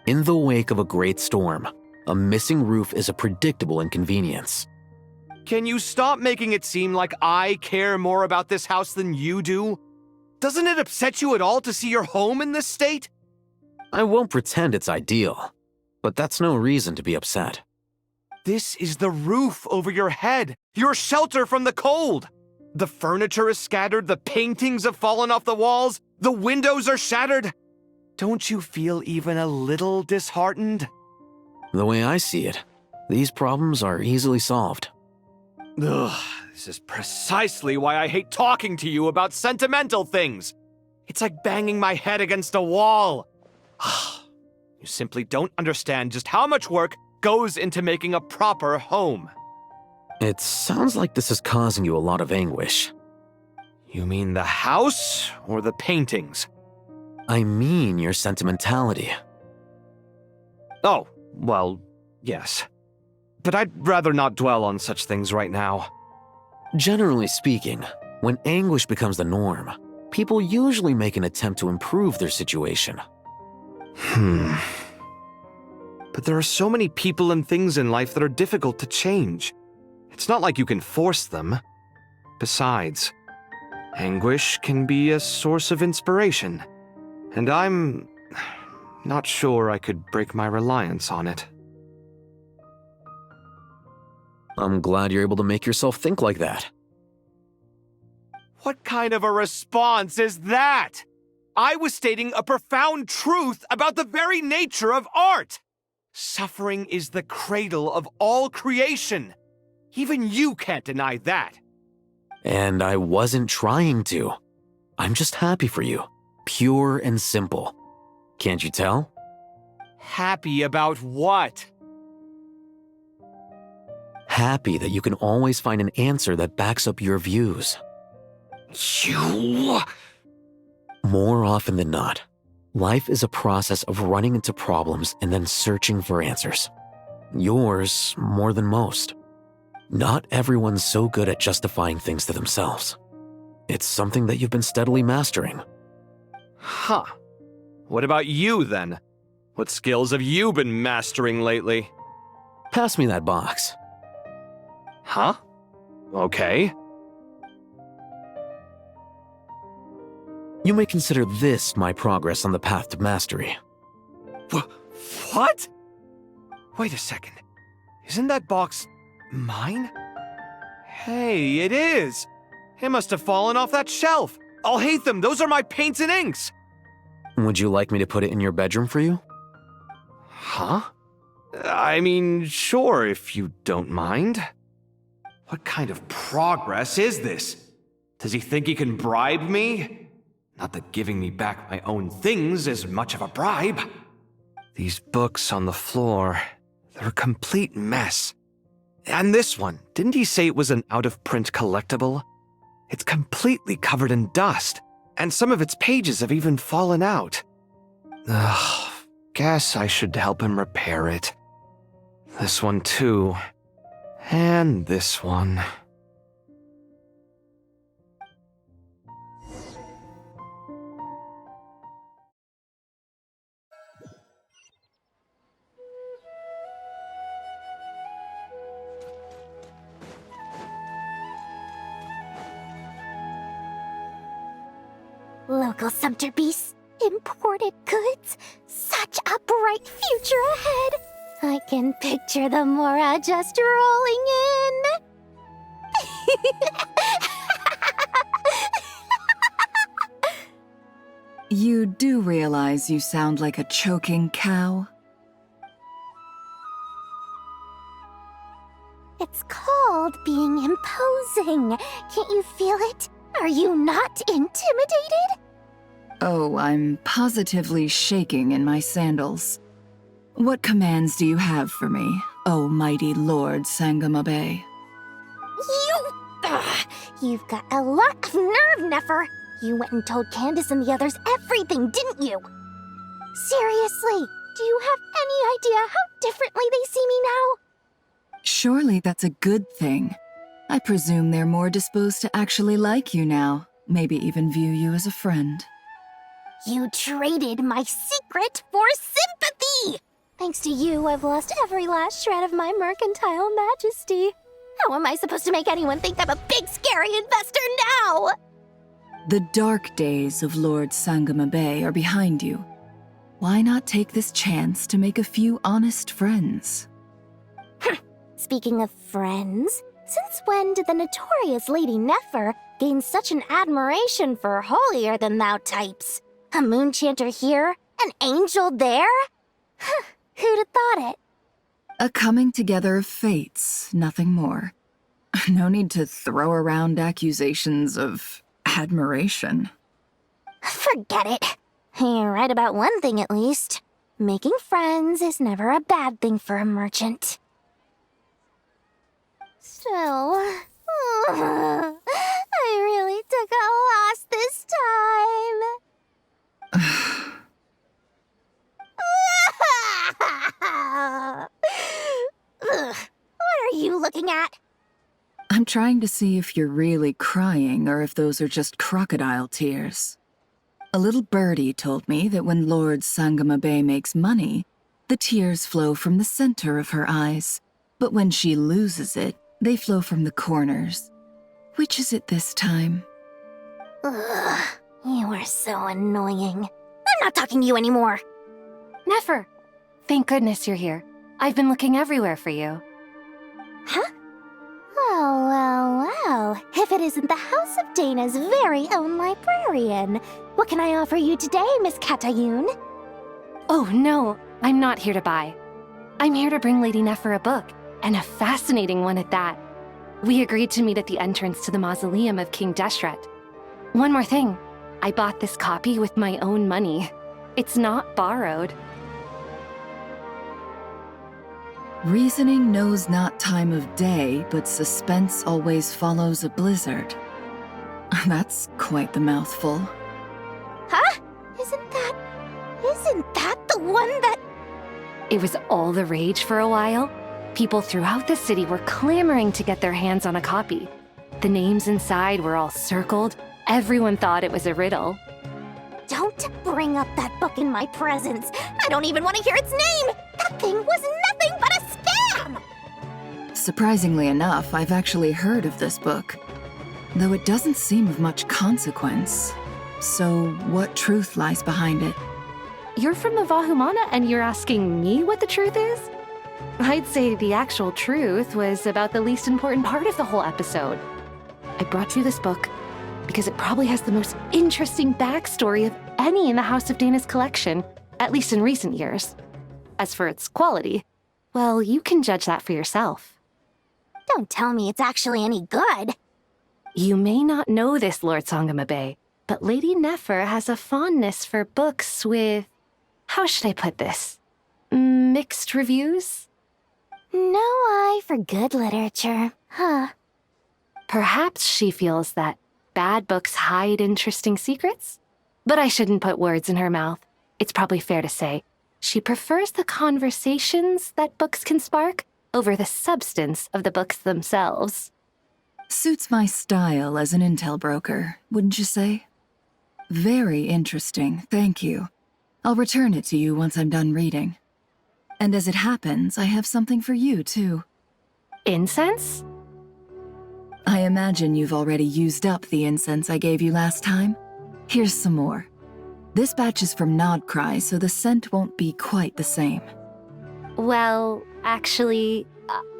In the wake of a great storm, a missing roof is a predictable inconvenience.
Can you stop making it seem like I care more about this house than you do? Doesn't it upset you at all to see your home in this state?
I won't pretend it's ideal, but that's no reason to be upset.
This is the roof over your head, your shelter from the cold. The furniture is scattered, the paintings have fallen off the walls, the windows are shattered. Don't you feel even a little disheartened?
The way I see it, these problems are easily solved.
Ugh, this is precisely why I hate talking to you about sentimental things. It's like banging my head against a wall. You simply don't understand just how much work goes into making a proper home.
It sounds like this is causing you a lot of anguish.
You mean the house or the paintings?
I mean your sentimentality.
Oh, well, yes. But I'd rather not dwell on such things right now.
Generally speaking, when anguish becomes the norm, people usually make an attempt to improve their situation.
But there are so many people and things in life that are difficult to change. It's not like you can force them. Besides, anguish can be a source of inspiration. And I'm not sure I could break my reliance on it.
I'm glad you're able to make yourself think like that.
What kind of a response is that? I was stating a profound truth about the very nature of art. Suffering is the cradle of all creation. Even you can't deny that.
And I wasn't trying to. I'm just happy for you. Pure and simple. Can't you tell?
Happy about what?
Happy that you can always find an answer that backs up your views.
You...
More often than not, life is a process of running into problems and then searching for answers. Yours more than most. Not everyone's so good at justifying things to themselves. It's something that you've been steadily mastering.
Huh. What about you, then? What skills have you been mastering lately?
Pass me that box.
Huh? Okay.
You may consider this my progress on the path to mastery.
What? Wait a second. Isn't that box mine? Hey, it is! It must have fallen off that shelf. I'll hate them. Those are my paints and inks.
Would you like me to put it in your bedroom for you?
Huh? I mean, sure, if you don't mind. What kind of progress is this? Does he think he can bribe me? Not that giving me back my own things is much of a bribe. These books on the floor, they're a complete mess. And this one, didn't he say it was an out-of-print collectible? It's completely covered in dust, and some of its pages have even fallen out. Ugh, guess I should help him repair it. This one too. And this one.
Local sumpter beasts, imported goods, such a bright future ahead. I can picture the Mora just rolling in.
You do realize you sound like a choking cow?
It's called being imposing. Can't you feel it? Are you not intimidated?
Oh, I'm positively shaking in my sandals. What commands do you have for me, oh mighty Lord Sangamabe?
You've got a lot of nerve, Nefer. You went and told Candace and the others everything, didn't you? Seriously, do you have any idea how differently they see me now?
Surely that's a good thing. I presume they're more disposed to actually like you now, maybe even view you as a friend.
You traded my secret for sympathy! Thanks to you, I've lost every last shred of my mercantile majesty. How am I supposed to make anyone think I'm a big, scary investor now?
The dark days of Lord Sangamabe are behind you. Why not take this chance to make a few honest friends?
Speaking of friends, since when did the notorious Lady Nefer gain such an admiration for holier-than-thou types? A moon chanter here, an angel there? Who'd have thought it?
A coming together of fates, nothing more. No need to throw around accusations of admiration.
Forget it. You're right about one thing at least. Making friends is never a bad thing for a merchant. Still, I really took a loss this time. What are you looking at?
I'm trying to see if you're really crying or if those are just crocodile tears. A little birdie told me that when Lord Sangamabe makes money, the tears flow from the center of her eyes, but when she loses it, they flow from the corners. Which is it this time?
Ugh, you are so annoying. I'm not talking to you anymore.
Nefer, thank goodness you're here. I've been looking everywhere for you.
Huh? Well. If it isn't the House of Dana's very own librarian. What can I offer you today, Miss Katayun?
Oh, no, I'm not here to buy. I'm here to bring Lady Nefer a book, and a fascinating one at that. We agreed to meet at the entrance to the mausoleum of King Deshret. One more thing, I bought this copy with my own money. It's not borrowed.
Reasoning knows not time of day, but suspense always follows a blizzard. That's quite the mouthful.
Huh? Isn't that the one that...
It was all the rage for a while. People throughout the city were clamoring to get their hands on a copy. The names inside were all circled. Everyone thought it was a riddle.
Don't bring up that book in my presence. I don't even want to hear its name. That thing was nothing but a scam.
Surprisingly enough, I've actually heard of this book, though it doesn't seem of much consequence. So, what truth lies behind it?
You're from the Vahumana and you're asking me what the truth is? I'd say the actual truth was about the least important part of the whole episode. I brought you this book because it probably has the most interesting backstory of any in the House of Dana's collection, at least in recent years. As for its quality, well, you can judge that for yourself.
Don't tell me it's actually any good.
You may not know this, Lord Sangamabe, but Lady Nefer has a fondness for books with... how should I put this? Mixed reviews?
No eye for good literature, huh?
Perhaps she feels that bad books hide interesting secrets? But I shouldn't put words in her mouth. It's probably fair to say she prefers the conversations that books can spark over the substance of the books themselves.
Suits my style as an intel broker, wouldn't you say? Very interesting, thank you. I'll return it to you once I'm done reading. And as it happens, I have something for you, too.
Incense?
I imagine you've already used up the incense I gave you last time. Here's some more. This batch is from Nodcry, so the scent won't be quite the same.
Well, actually,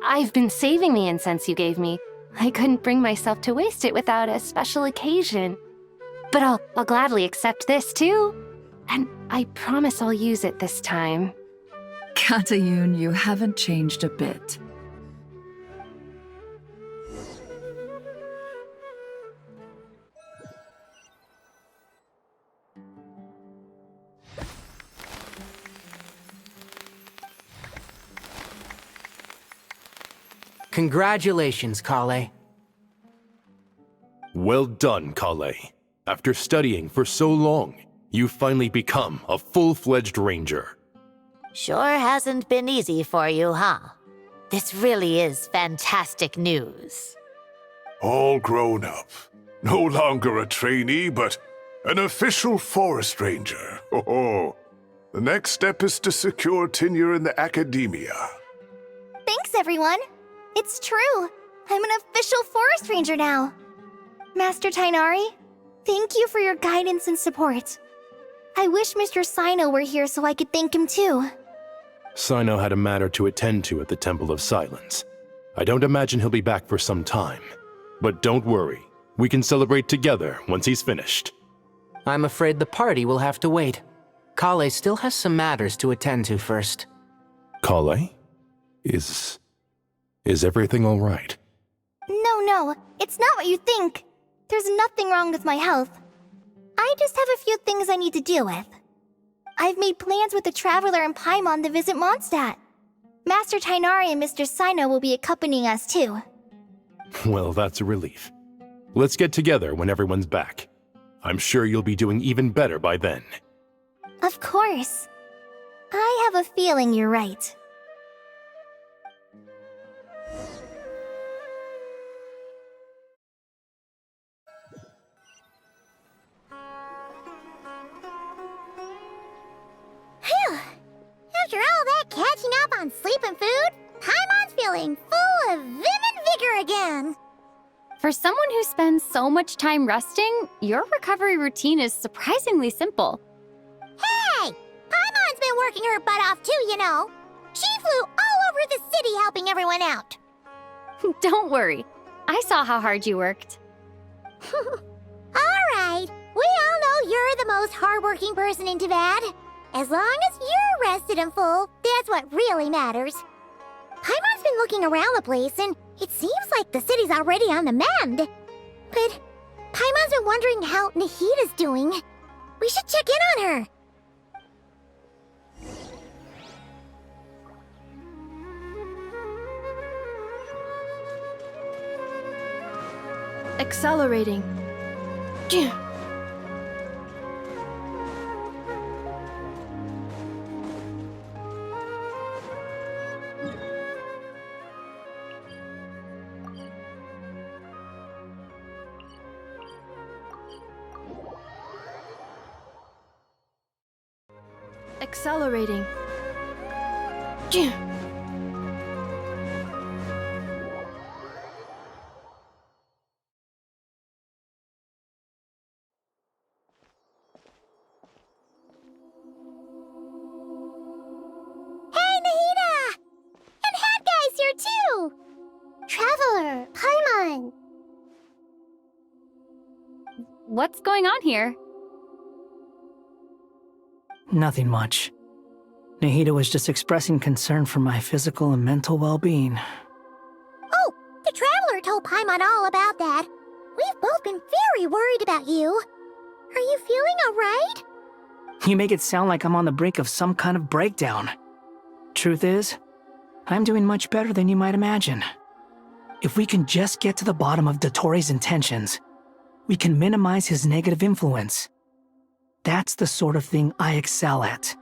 I've been saving the incense you gave me. I couldn't bring myself to waste it without a special occasion. But I'll gladly accept this, too. And I promise I'll use it this time.
Katayun, you haven't changed a bit.
Congratulations, Kale.
Well done, Kale. After studying for so long, you've finally become a full-fledged ranger.
Sure hasn't been easy for you, huh? This really is fantastic news.
All grown up. No longer a trainee, but an official forest ranger. Oh, the next step is to secure tenure in the academia.
Thanks, everyone. It's true. I'm an official forest ranger now. Master Tainari, thank you for your guidance and support. I wish Mr. Sino were here so I could thank him too.
Sino had a matter to attend to at the Temple of Silence. I don't imagine he'll be back for some time. But don't worry, we can celebrate together once he's finished.
I'm afraid the party will have to wait. Kale still has some matters to attend to first.
Kale? Is everything all right?
No, it's not what you think. There's nothing wrong with my health. I just have a few things I need to deal with. I've made plans with the Traveler and Paimon to visit Mondstadt. Master Tainari and Mr. Sino will be accompanying us too.
Well, that's a relief. Let's get together when everyone's back. I'm sure you'll be doing even better by then.
Of course. I have a feeling you're right. Phew! After all that catching up on sleep and food, Paimon's feeling full of vim and vigor again.
For someone who spends so much time resting, your recovery routine is surprisingly simple.
Hey! Paimon's been working her butt off too, you know. She flew all over the city helping everyone out.
Don't worry. I saw how hard you worked.
Alright, we all know you're the most hardworking person in Tavad. As long as you're rested and full, that's what really matters. Paimon's been looking around the place, and it seems like the city's already on the mend. But Paimon's been wondering how Nahida's doing. We should check in on her.
Accelerating. Accelerating.
Hey, Nahida! And Hat Guy's here too! Traveler, Paimon!
What's going on here?
Nothing much. Nahida was just expressing concern for my physical and mental well-being.
Oh, the Traveler told Paimon all about that. We've both been very worried about you. Are you feeling alright?
You make it sound like I'm on the brink of some kind of breakdown. Truth is, I'm doing much better than you might imagine. If we can just get to the bottom of Dottoro's intentions, we can minimize his negative influence. That's the sort of thing I excel at.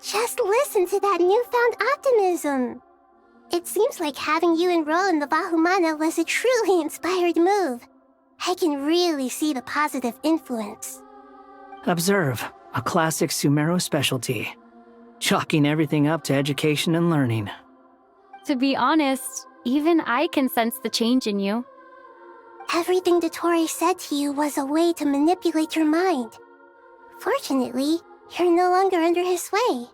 Just listen to that newfound optimism. It seems like having you enroll in the Vahumana was a truly inspired move. I can really see the positive influence.
Observe, a classic Sumeru specialty. Chalking everything up to education and learning.
To be honest, even I can sense the change in you.
Everything Dottore said to you was a way to manipulate your mind. Fortunately, you're no longer under his sway.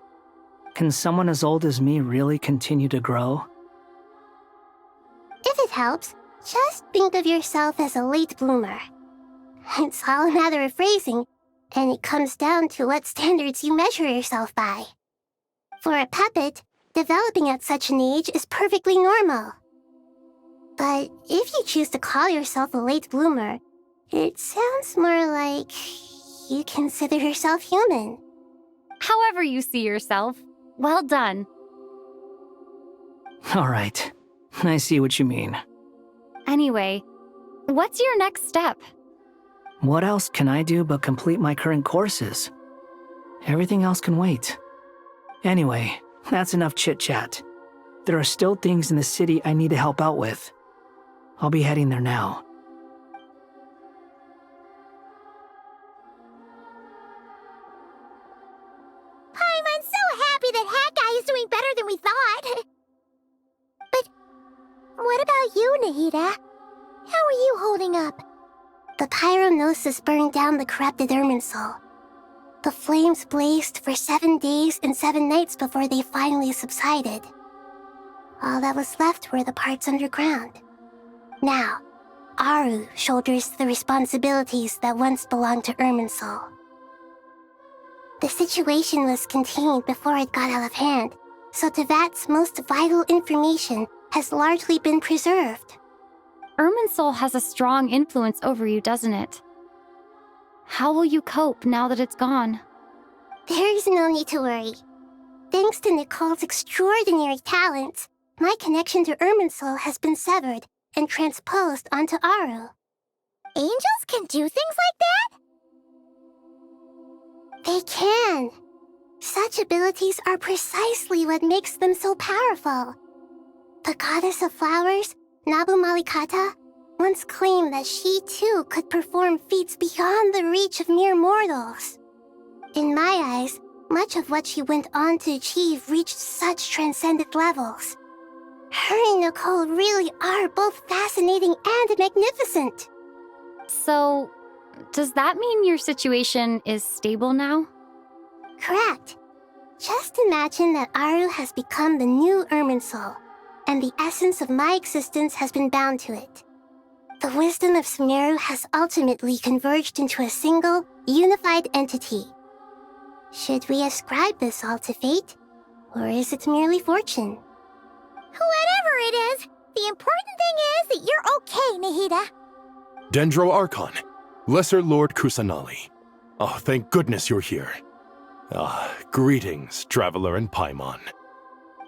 Can someone as old as me really continue to grow?
If it helps, just think of yourself as a late bloomer. It's all a matter of phrasing, and it comes down to what standards you measure yourself by. For a puppet, developing at such an age is perfectly normal. But if you choose to call yourself a late bloomer, it sounds more like you consider yourself human.
However you see yourself, well done.
Alright, I see what you mean.
Anyway, what's your next step?
What else can I do but complete my current courses? Everything else can wait. Anyway, that's enough chit-chat. There are still things in the city I need to help out with. I'll be heading there now.
I'm so happy that Hat Guy is doing better than we thought. But what about you, Nahida? How are you holding up? The pyronosis burned down the corrupted Irminsul. The flames blazed for 7 days and 7 nights before they finally subsided. All that was left were the parts underground. Now, Aru shoulders the responsibilities that once belonged to Irminsul. The situation was contained before it got out of hand, so Tevat's most vital information has largely been preserved.
Irminsul has a strong influence over you, doesn't it? How will you cope now that it's gone?
There is no need to worry. Thanks to Nicole's extraordinary talents, my connection to Irminsul has been severed and transposed onto Aru. Angels can do things like that? They can. Such abilities are precisely what makes them so powerful. The goddess of flowers, Nabu Malikata, once claimed that she too could perform feats beyond the reach of mere mortals. In my eyes, much of what she went on to achieve reached such transcendent levels. Her and Nicole really are both fascinating and magnificent.
So, does that mean your situation is stable now?
Correct. Just imagine that Aru has become the new Irminsul, and the essence of my existence has been bound to it. The wisdom of Sumeru has ultimately converged into a single, unified entity. Should we ascribe this all to fate, or is it merely fortune? Whatever it is, the important thing is that you're okay, Nahida.
Dendro Archon,
Lesser Lord Kusanali. Oh, thank goodness you're here. Greetings, Traveler and Paimon.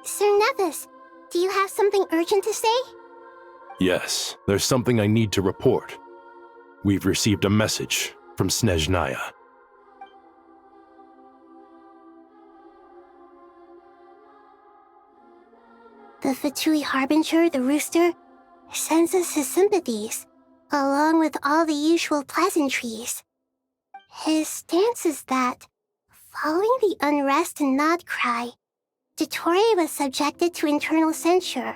Sir Nevis, do you have something urgent to say?
Yes, there's something I need to report. We've received a message from Snezhnaya.
The Fatui Harbinger, the Rooster, sends us his sympathies, along with all the usual pleasantries. His stance is that, following the unrest and Nod Cry, Dottore was subjected to internal censure.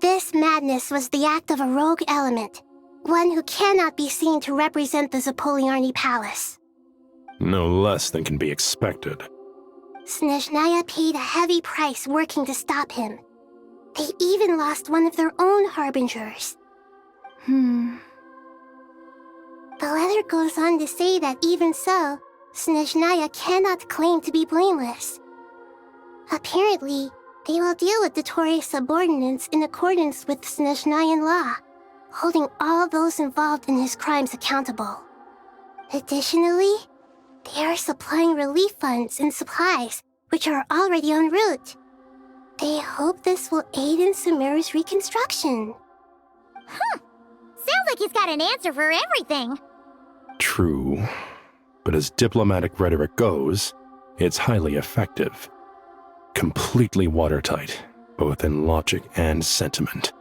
This madness was the act of a rogue element, one who cannot be seen to represent the Zapoliarni Palace.
No less than can be expected.
Snezhnaya paid a heavy price working to stop him. They even lost one of their own harbingers. The letter goes on to say that even so, Snezhnaya cannot claim to be blameless. Apparently, they will deal with Dottore's subordinates in accordance with Snezhnayan law, holding all those involved in his crimes accountable. Additionally, they are supplying relief funds and supplies, which are already en route. They hope this will aid in Sumeru's reconstruction.
Sounds like he's got an answer for everything.
True, but as diplomatic rhetoric goes, it's highly effective. Completely watertight, both in logic and sentiment.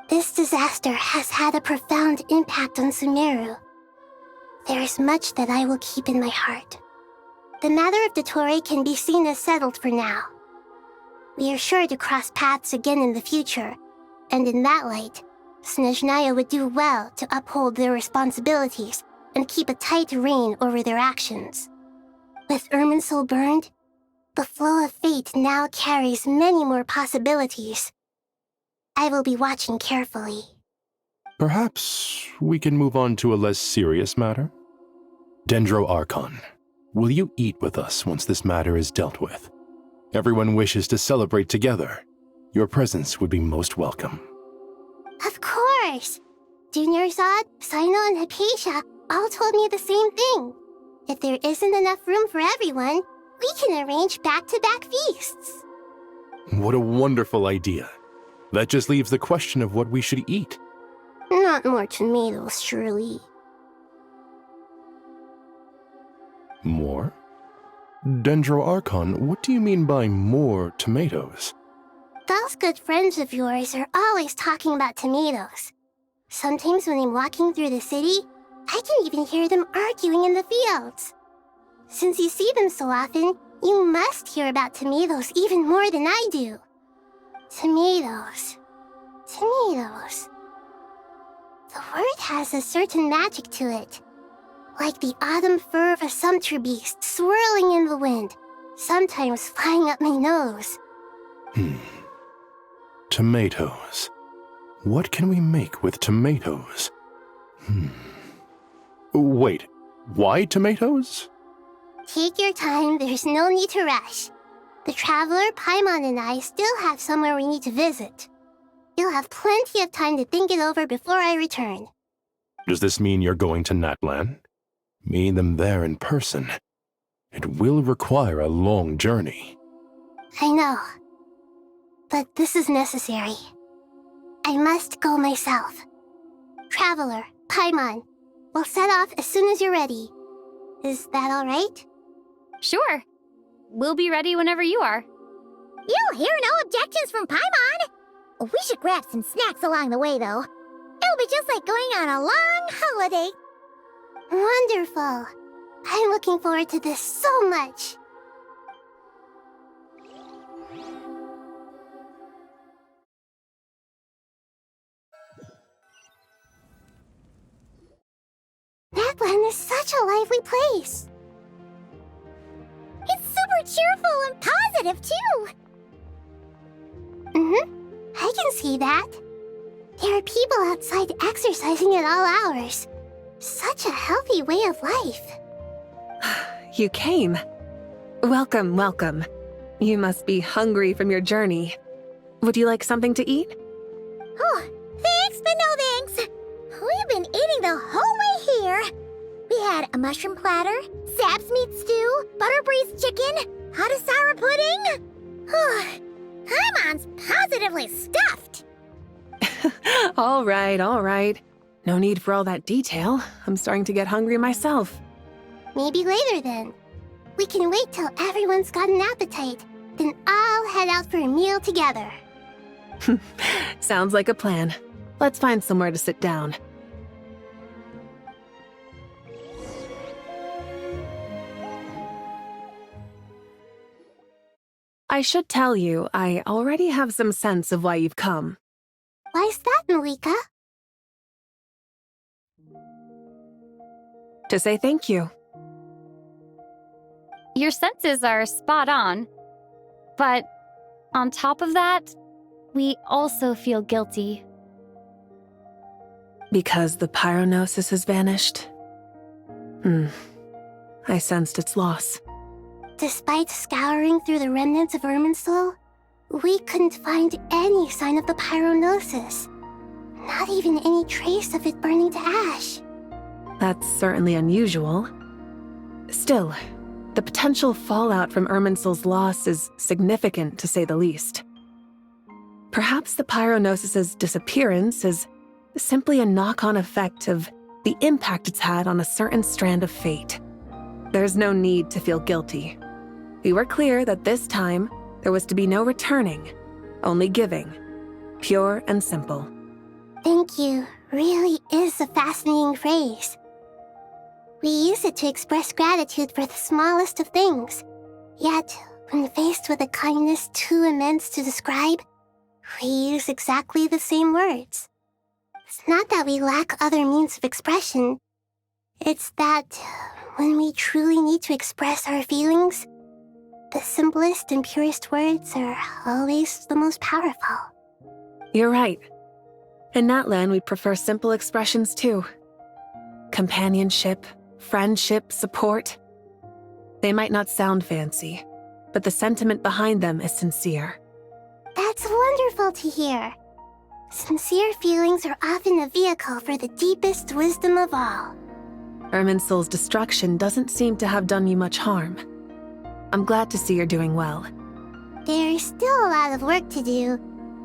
This disaster has had a profound impact on Sumeru. There is much that I will keep in my heart. The matter of Dottore can be seen as settled for now. We are sure to cross paths again in the future, and in that light, Snezhnaya would do well to uphold their responsibilities and keep a tight rein over their actions. With Irminsul burned, the flow of fate now carries many more possibilities. I will be watching carefully.
Perhaps we can move on to a less serious matter? Dendro Archon, will you eat with us once this matter is dealt with? Everyone wishes to celebrate together. Your presence would be most welcome.
Of course! Junior Zod, Sino, and Hypatia all told me the same thing. If there isn't enough room for everyone, we can arrange back-to-back feasts.
What a wonderful idea. That just leaves the question of what we should eat.
Not more tomatoes, surely.
More? Dendro Archon, what do you mean by more tomatoes?
Those good friends of yours are always talking about tomatoes. Sometimes when I'm walking through the city, I can even hear them arguing in the fields. Since you see them so often, you must hear about tomatoes even more than I do. Tomatoes. Tomatoes. The word has a certain magic to it. Like the autumn fur of a sumpter beast swirling in the wind, sometimes flying up my nose.
Tomatoes. What can we make with tomatoes? Wait, why tomatoes?
Take your time, there's no need to rush. The Traveler, Paimon, and I still have somewhere we need to visit. You'll have plenty of time to think it over before I return.
Does this mean you're going to Natlan? Meeting them there in person. It will require a long journey.
I know. But this is necessary. I must go myself. Traveler, Paimon, we'll set off as soon as you're ready. Is that all right?
Sure. We'll be ready whenever you are.
You'll hear no objections from Paimon. We should grab some snacks along the way, though. It'll be just like going on a long holiday.
Wonderful. I'm looking forward to this so much. Natlan is such a lively place.
It's super cheerful and positive, too.
I can see that. There are people outside exercising at all hours. Such a healthy way of life.
You came. Welcome, welcome. You must be hungry from your journey. Would you like something to eat?
Oh, thanks, but no thanks. We've been eating the whole way here. had a mushroom platter, Sab's meat stew, butter braised chicken, Hadasara pudding. Paimon's positively stuffed.
All right. No need for all that detail. I'm starting to get hungry myself.
Maybe later then. We can wait till everyone's got an appetite, then I'll head out for a meal together.
Sounds like a plan. Let's find somewhere to sit down. I should tell you, I already have some sense of why you've come.
Why's that, Malika?
To say thank you.
Your senses are spot on. But on top of that, we also feel guilty.
Because the pyronosis has vanished? I sensed its loss.
Despite scouring through the remnants of Irminsul, we couldn't find any sign of the pyronosis. Not even any trace of it burning to ash.
That's certainly unusual. Still, the potential fallout from Irminsul's loss is significant, to say the least. Perhaps the pyronosis's disappearance is simply a knock-on effect of the impact it's had on a certain strand of fate. There's no need to feel guilty. We were clear that this time, there was to be no returning, only giving. Pure and simple.
Thank you really is a fascinating phrase. We use it to express gratitude for the smallest of things. Yet, when faced with a kindness too immense to describe, we use exactly the same words. It's not that we lack other means of expression. It's that when we truly need to express our feelings, the simplest and purest words are always the most powerful.
You're right. In Natlan, we prefer simple expressions too. Companionship, friendship, support. They might not sound fancy, but the sentiment behind them is sincere.
That's wonderful to hear. Sincere feelings are often a vehicle for the deepest wisdom of all.
Irminsul's destruction doesn't seem to have done you much harm. I'm glad to see you're doing well.
There's still a lot of work to do,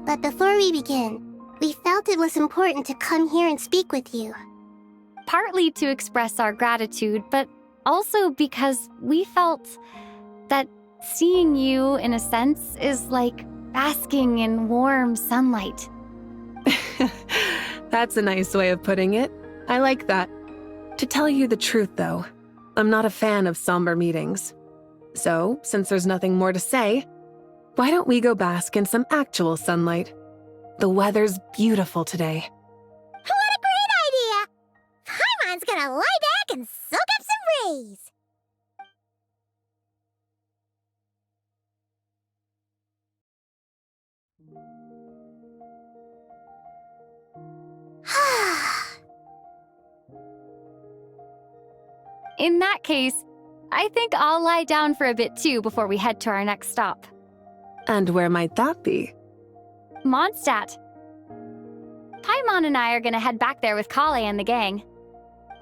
but before we begin, we felt it was important to come here and speak with you.
Partly to express our gratitude, but also because we felt that seeing you, in a sense, is like basking in warm sunlight.
That's a nice way of putting it. I like that. To tell you the truth, though, I'm not a fan of somber meetings. So, since there's nothing more to say, why don't we go bask in some actual sunlight? The weather's beautiful today.
What a great idea! Paimon's gonna lie back and soak up some rays.
In that case, I think I'll lie down for a bit too before we head to our next stop.
And where might that be?
Mondstadt. Paimon and I are gonna head back there with Kale and the gang.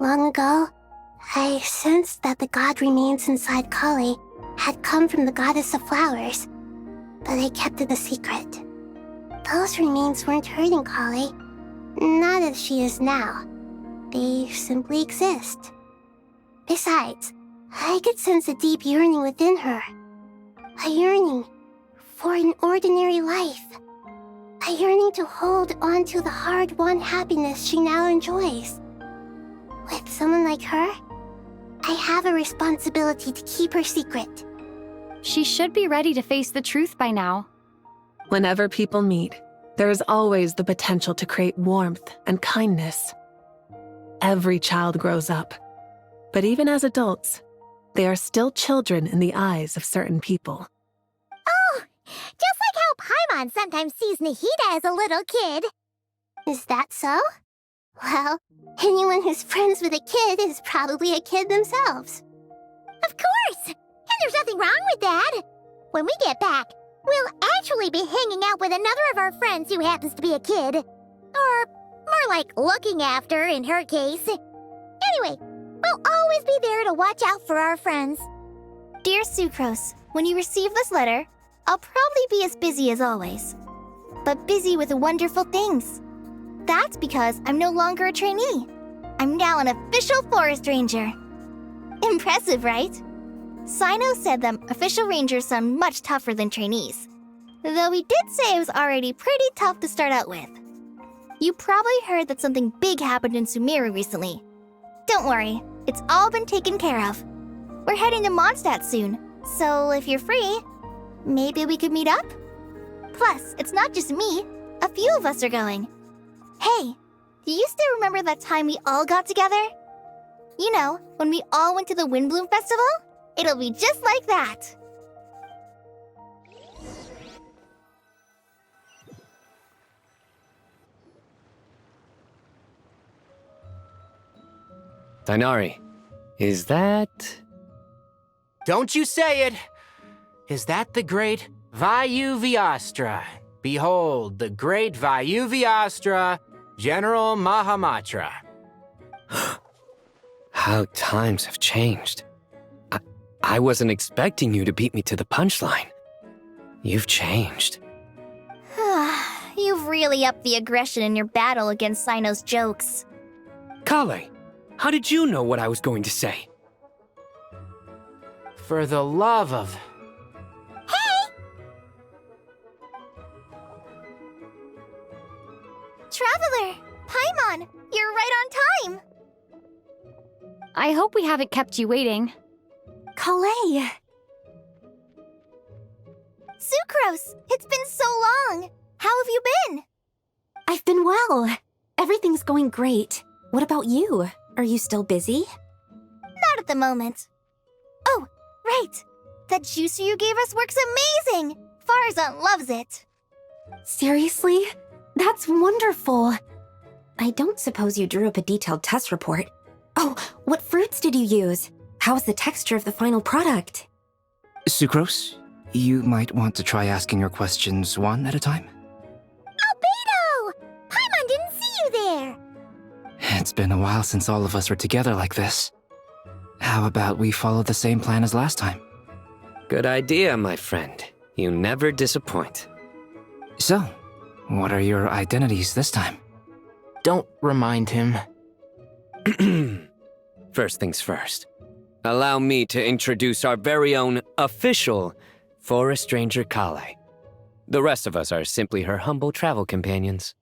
Long ago, I sensed that the god remains inside Kale had come from the goddess of flowers, but I kept it a secret. Those remains weren't hurting Kale, not as she is now. They simply exist. Besides, I could sense a deep yearning within her. A yearning for an ordinary life. A yearning to hold on to the hard-won happiness she now enjoys. With someone like her, I have a responsibility to keep her secret.
She should be ready to face the truth by now.
Whenever people meet, there is always the potential to create warmth and kindness. Every child grows up. But even as adults, they are still children in the eyes of certain people.
Oh, just like how Paimon sometimes sees Nahida as a little kid.
Is that so? Well, anyone who's friends with a kid is probably a kid themselves.
Of course! And there's nothing wrong with that. When we get back, we'll actually be hanging out with another of our friends who happens to be a kid. Or more like looking after, in her case. Anyway, we'll always always be there to watch out for our friends.
Dear Sucrose, when you receive this letter, I'll probably be as busy as always. But busy with wonderful things. That's because I'm no longer a trainee. I'm now an official forest ranger. Impressive, right? Sino said that official rangers sound much tougher than trainees. Though he did say it was already pretty tough to start out with. You probably heard that something big happened in Sumeru recently. Don't worry, it's all been taken care of. We're heading to Mondstadt soon, so if you're free, maybe we could meet up? Plus, it's not just me. A few of us are going. Hey, do you still remember that time we all got together? You know, when we all went to the Windbloom Festival? It'll be just like that.
Dainari, is that...
Don't you say it! Is that the great Vayu-Vyastra? Behold, the great Vayu-Vyastra, General Mahamatra.
How times have changed. I wasn't expecting you to beat me to the punchline. You've changed.
You've really upped the aggression in your battle against Sino's jokes.
Kale, how did you know what I was going to say?
For the love of...
Traveler! Paimon! You're right on time!
I hope we haven't kept you waiting.
Kalei! Sucrose! It's been so long! How have you been?
I've been well. Everything's going great. What about you? Are you still busy?
Not at the moment. Oh, right! That juicer you gave us works amazing! Farzan loves it!
Seriously? That's wonderful. I don't suppose you drew up a detailed test report. Oh, what fruits did you use? How's the texture of the final product?
Sucrose, you might want to try asking your questions one at a time.
Albedo! Paimon didn't see you there!
It's been a while since all of us were together like this. How about we follow the same plan as last time?
Good idea, my friend. You never disappoint.
So, what are your identities this time?
Don't remind him.
First things first. Allow me to introduce our very own official Forest Ranger Kale. The rest of us are simply her humble travel companions.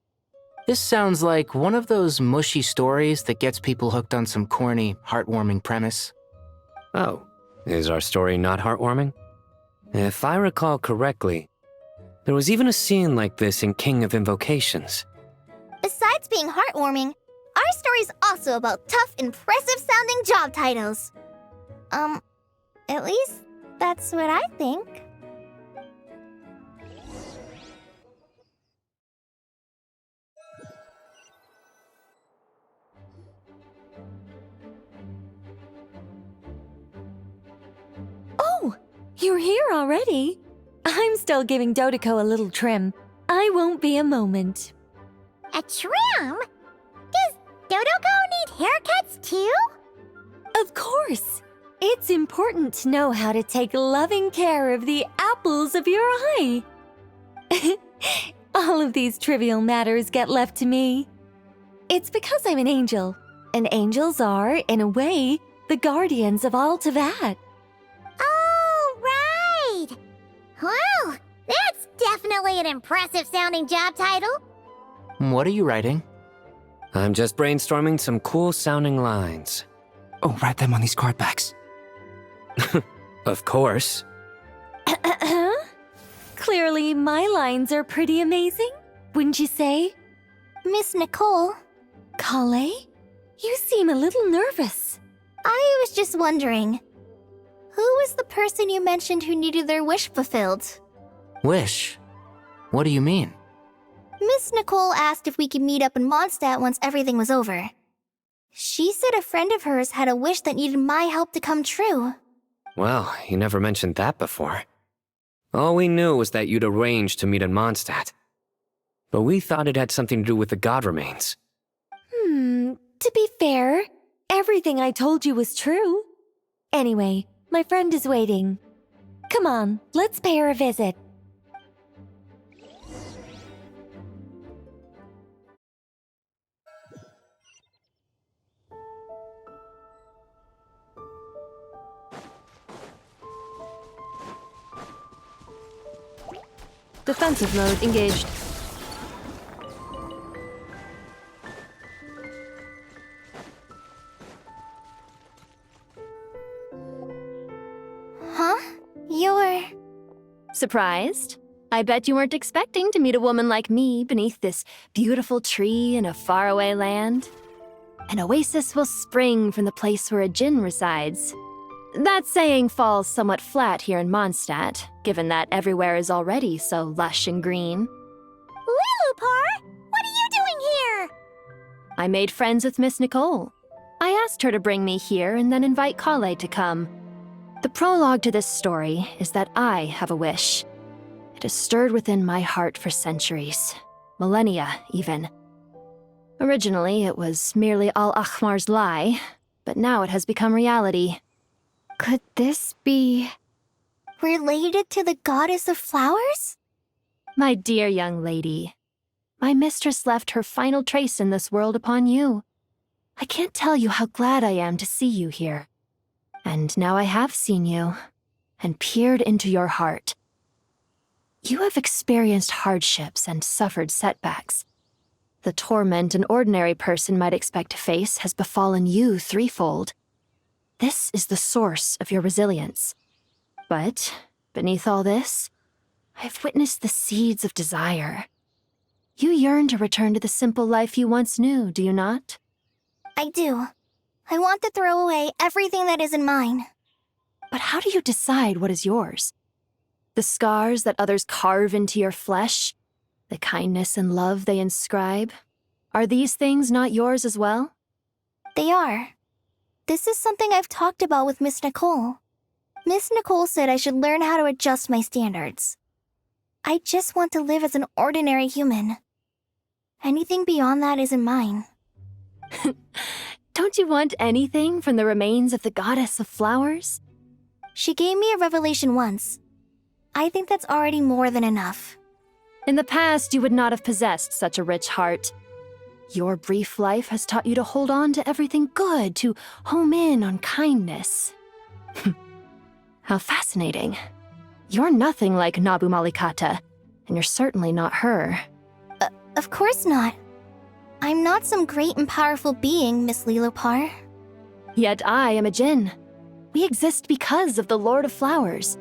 This sounds like one of those mushy stories that gets people hooked on some corny, heartwarming premise.
Oh, is our story not heartwarming? If I recall correctly, there was even a scene like this in King of Invocations.
Besides being heartwarming, our story's also about tough, impressive-sounding job titles. At least that's what I think.
Oh, you're here already? I'm still giving Dodeko a little trim. I won't be a moment.
A trim? Does Dodoko need haircuts too?
Of course. It's important to know how to take loving care of the apples of your eye. All of these trivial matters get left to me. It's because I'm an angel, and angels are, in a way, the guardians of all Teyvat.
Oh, right! Well, that's definitely an impressive-sounding job title.
What are you writing?
I'm just brainstorming some cool-sounding lines.
Oh, write them on these card backs.
Of course.
Clearly, my lines are pretty amazing, wouldn't you say?
Miss Nicole?
Kale? You seem a little nervous.
I was just wondering, who was the person you mentioned who needed their wish fulfilled?
Wish? What do you mean?
Miss Nicole asked if we could meet up in Mondstadt once everything was over. She said a friend of hers had a wish that needed my help to come true.
Well, you never mentioned that before. All we knew was that you'd arranged to meet in Mondstadt. But we thought it had something to do with the god remains.
To be fair, Everything I told you was true. Anyway, my friend is waiting. Come on, let's pay her a visit.
Defensive mode engaged.
Huh? You're...
Surprised? I bet you weren't expecting to meet a woman like me beneath this beautiful tree in a faraway land. An oasis will spring from the place where a djinn resides. That saying falls somewhat flat here in Mondstadt, given that everywhere is already so lush and green.
Lilupar! What are you doing here?
I made friends with Miss Nicole. I asked her to bring me here and then invite Kale to come. The prologue to this story is that I have a wish. It has stirred within my heart for centuries, millennia even. Originally, it was merely Al-Ahmar's lie, but now it has become reality.
Could this be...
related to the goddess of flowers?
My dear young lady, my mistress left her final trace in this world upon you. I can't tell you how glad I am to see you here. And now I have seen you, and peered into your heart. You have experienced hardships and suffered setbacks. The torment an ordinary person might expect to face has befallen you threefold. This is the source of your resilience. But, beneath all this, I have witnessed the seeds of desire. You yearn to return to the simple life you once knew, do you not?
I do. I want to throw away everything that isn't mine.
But how do you decide what is yours? The scars that others carve into your flesh? The kindness and love they inscribe? Are these things not yours as well?
They are. This is something I've talked about with Miss Nicole. Miss Nicole said I should learn how to adjust my standards. I just want to live as an ordinary human. Anything beyond that isn't mine.
Don't you want anything from the remains of the goddess of flowers?
She gave me a revelation once. I think that's already more than enough.
In the past, you would not have possessed such a rich heart. Your brief life has taught you to hold on to everything good, to home in on kindness. How fascinating. You're nothing like Nabu Malikata, and you're certainly not her.
Of course not. I'm not some great and powerful being, Miss Lilupar.
Yet I am a djinn. We exist because of the Lord of Flowers.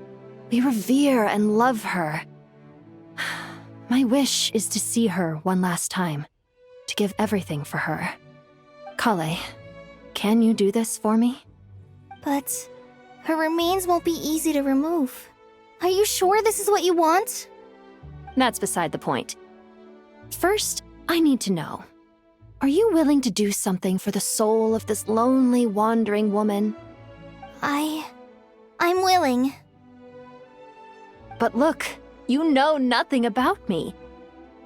We revere and love her. My wish is to see her one last time, to give everything for her. Kale, can you do this for me?
But her remains won't be easy to remove. Are you sure this is what you want?
That's beside the point. First, I need to know. Are you willing to do something for the soul of this lonely, wandering woman?
I'm willing.
But look, you know nothing about me.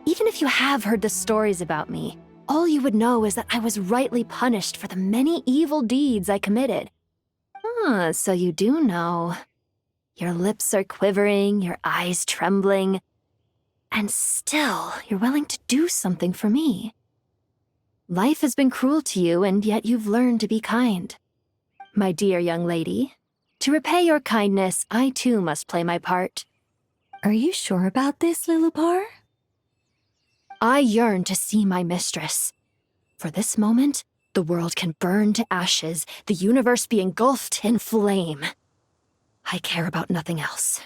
Even if you have heard the stories about me, all you would know is that I was rightly punished for the many evil deeds I committed. Ah, so you do know. Your lips are quivering, your eyes trembling, and still you're willing to do something for me. Life has been cruel to you, and yet you've learned to be kind. My dear young lady, to repay your kindness, I too must play my part.
Are you sure about this, Lilupar?
I yearn to see my mistress. For this moment, the world can burn to ashes, the universe be engulfed in flame. I care about nothing else.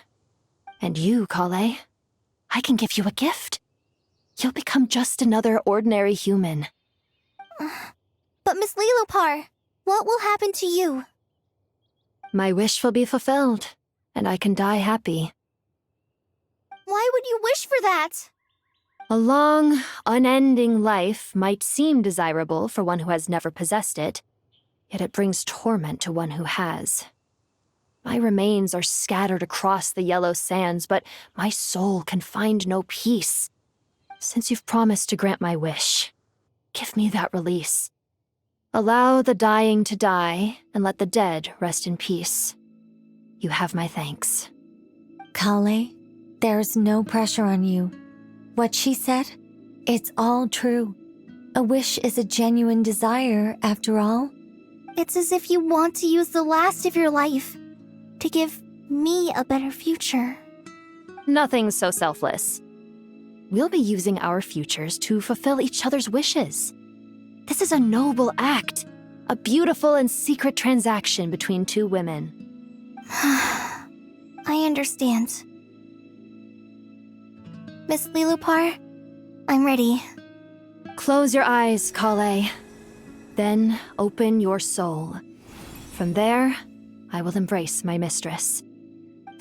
And you, Kale, I can give you a gift. You'll become just another ordinary human.
But Miss Lilupar, what will happen to you?
My wish will be fulfilled, and I can die happy.
Why would you wish for that?
A long, unending life might seem desirable for one who has never possessed it, yet it brings torment to one who has. My remains are scattered across the yellow sands, but my soul can find no peace. Since you've promised to grant my wish, give me that release.
Allow the dying to die, and let the dead rest in peace. You have my thanks.
Kale, there's no pressure on you. What she said, it's all true. A wish is a genuine desire, after all.
It's as if you want to use the last of your life to give me a better future.
Nothing so selfless. We'll be using our futures to fulfill each other's wishes. This is a noble act, a beautiful and secret transaction between two women.
I understand. Miss Lilupar, I'm ready.
Close your eyes, Kale. Then open your soul. From there, I will embrace my mistress.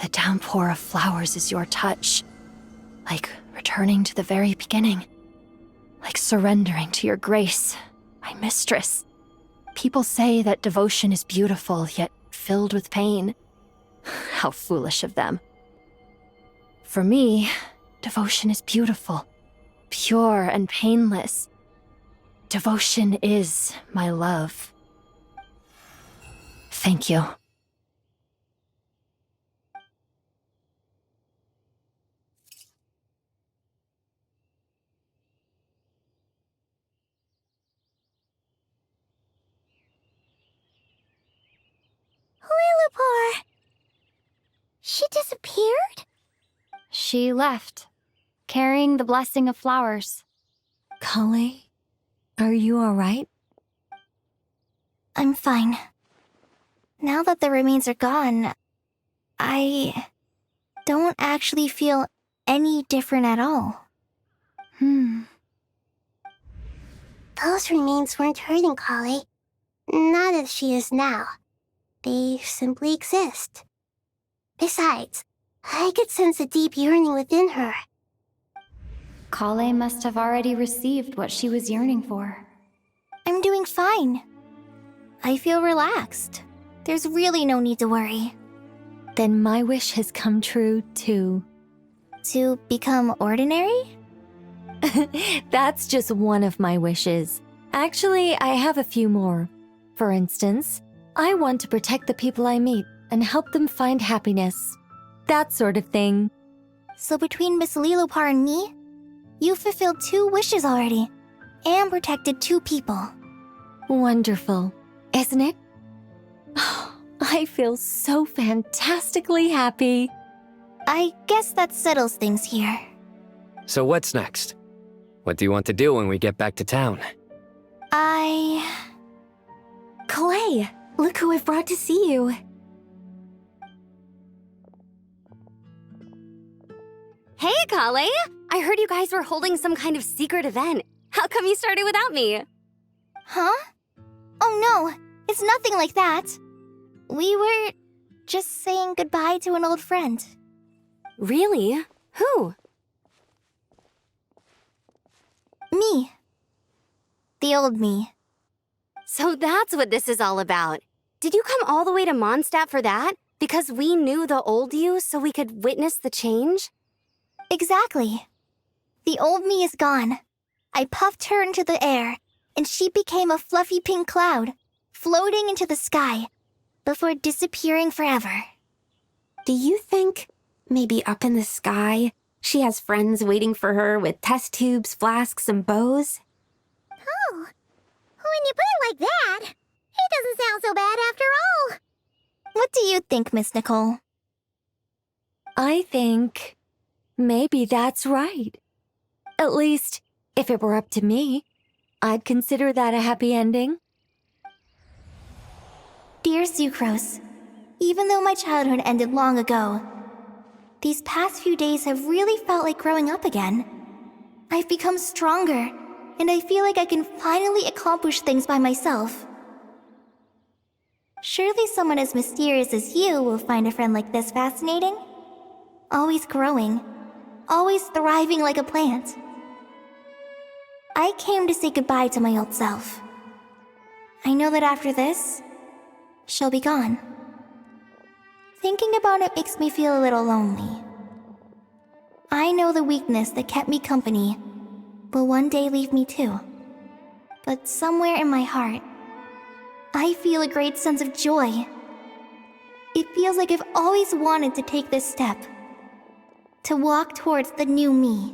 The downpour of flowers is your touch. Like returning to the very beginning. Like surrendering to your grace, my mistress. People say that devotion is beautiful, yet filled with pain. How foolish of them. For me, devotion is beautiful, pure and painless. Devotion is my love. Thank you.
Lilupar! She disappeared?
She left, carrying the blessing of flowers.
Kale, are you alright?
I'm fine. Now that the remains are gone, I don't actually feel any different at all.
Those remains weren't hurting Kale. Not as she is now. They simply exist. Besides, I could sense a deep yearning within her.
Kale must have already received what she was yearning for.
I'm doing fine. I feel relaxed. There's really no need to worry.
Then my wish has come true, too.
To become ordinary?
That's just one of my wishes. Actually, I have a few more. For instance, I want to protect the people I meet and help them find happiness. That sort of thing.
So between Miss Lilupar and me, you've fulfilled 2 wishes already, and protected 2 people.
Wonderful, isn't it? I feel so fantastically happy.
I guess that settles things here.
So what's next? What do you want to do when we get back to town?
Clay, look who I've brought to see you.
Hey, Kale! I heard you guys were holding some kind of secret event. How come you started without me?
Huh? Oh no, it's nothing like that. We were just saying goodbye to an old friend.
Really? Who?
Me. The old me.
So that's what this is all about. Did you come all the way to Mondstadt for that? Because we knew the old you so we could witness the change?
Exactly. The old me is gone. I puffed her into the air, and she became a fluffy pink cloud, floating into the sky, before disappearing forever.
Do you think, maybe up in the sky, she has friends waiting for her with test tubes, flasks, and bows?
Oh, when you put it like that, it doesn't sound so bad after all.
What do you think, Miss Nicole?
I think maybe that's right. At least, if it were up to me, I'd consider that a happy ending.
Dear Sucrose, even though my childhood ended long ago, these past few days have really felt like growing up again. I've become stronger, and I feel like I can finally accomplish things by myself. Surely someone as mysterious as you will find a friend like this fascinating. Always growing, always thriving like a plant. I came to say goodbye to my old self. I know that after this, she'll be gone. Thinking about it makes me feel a little lonely. I know the weakness that kept me company will one day leave me too. But somewhere in my heart, I feel a great sense of joy. It feels like I've always wanted to take this step. To walk towards the new me.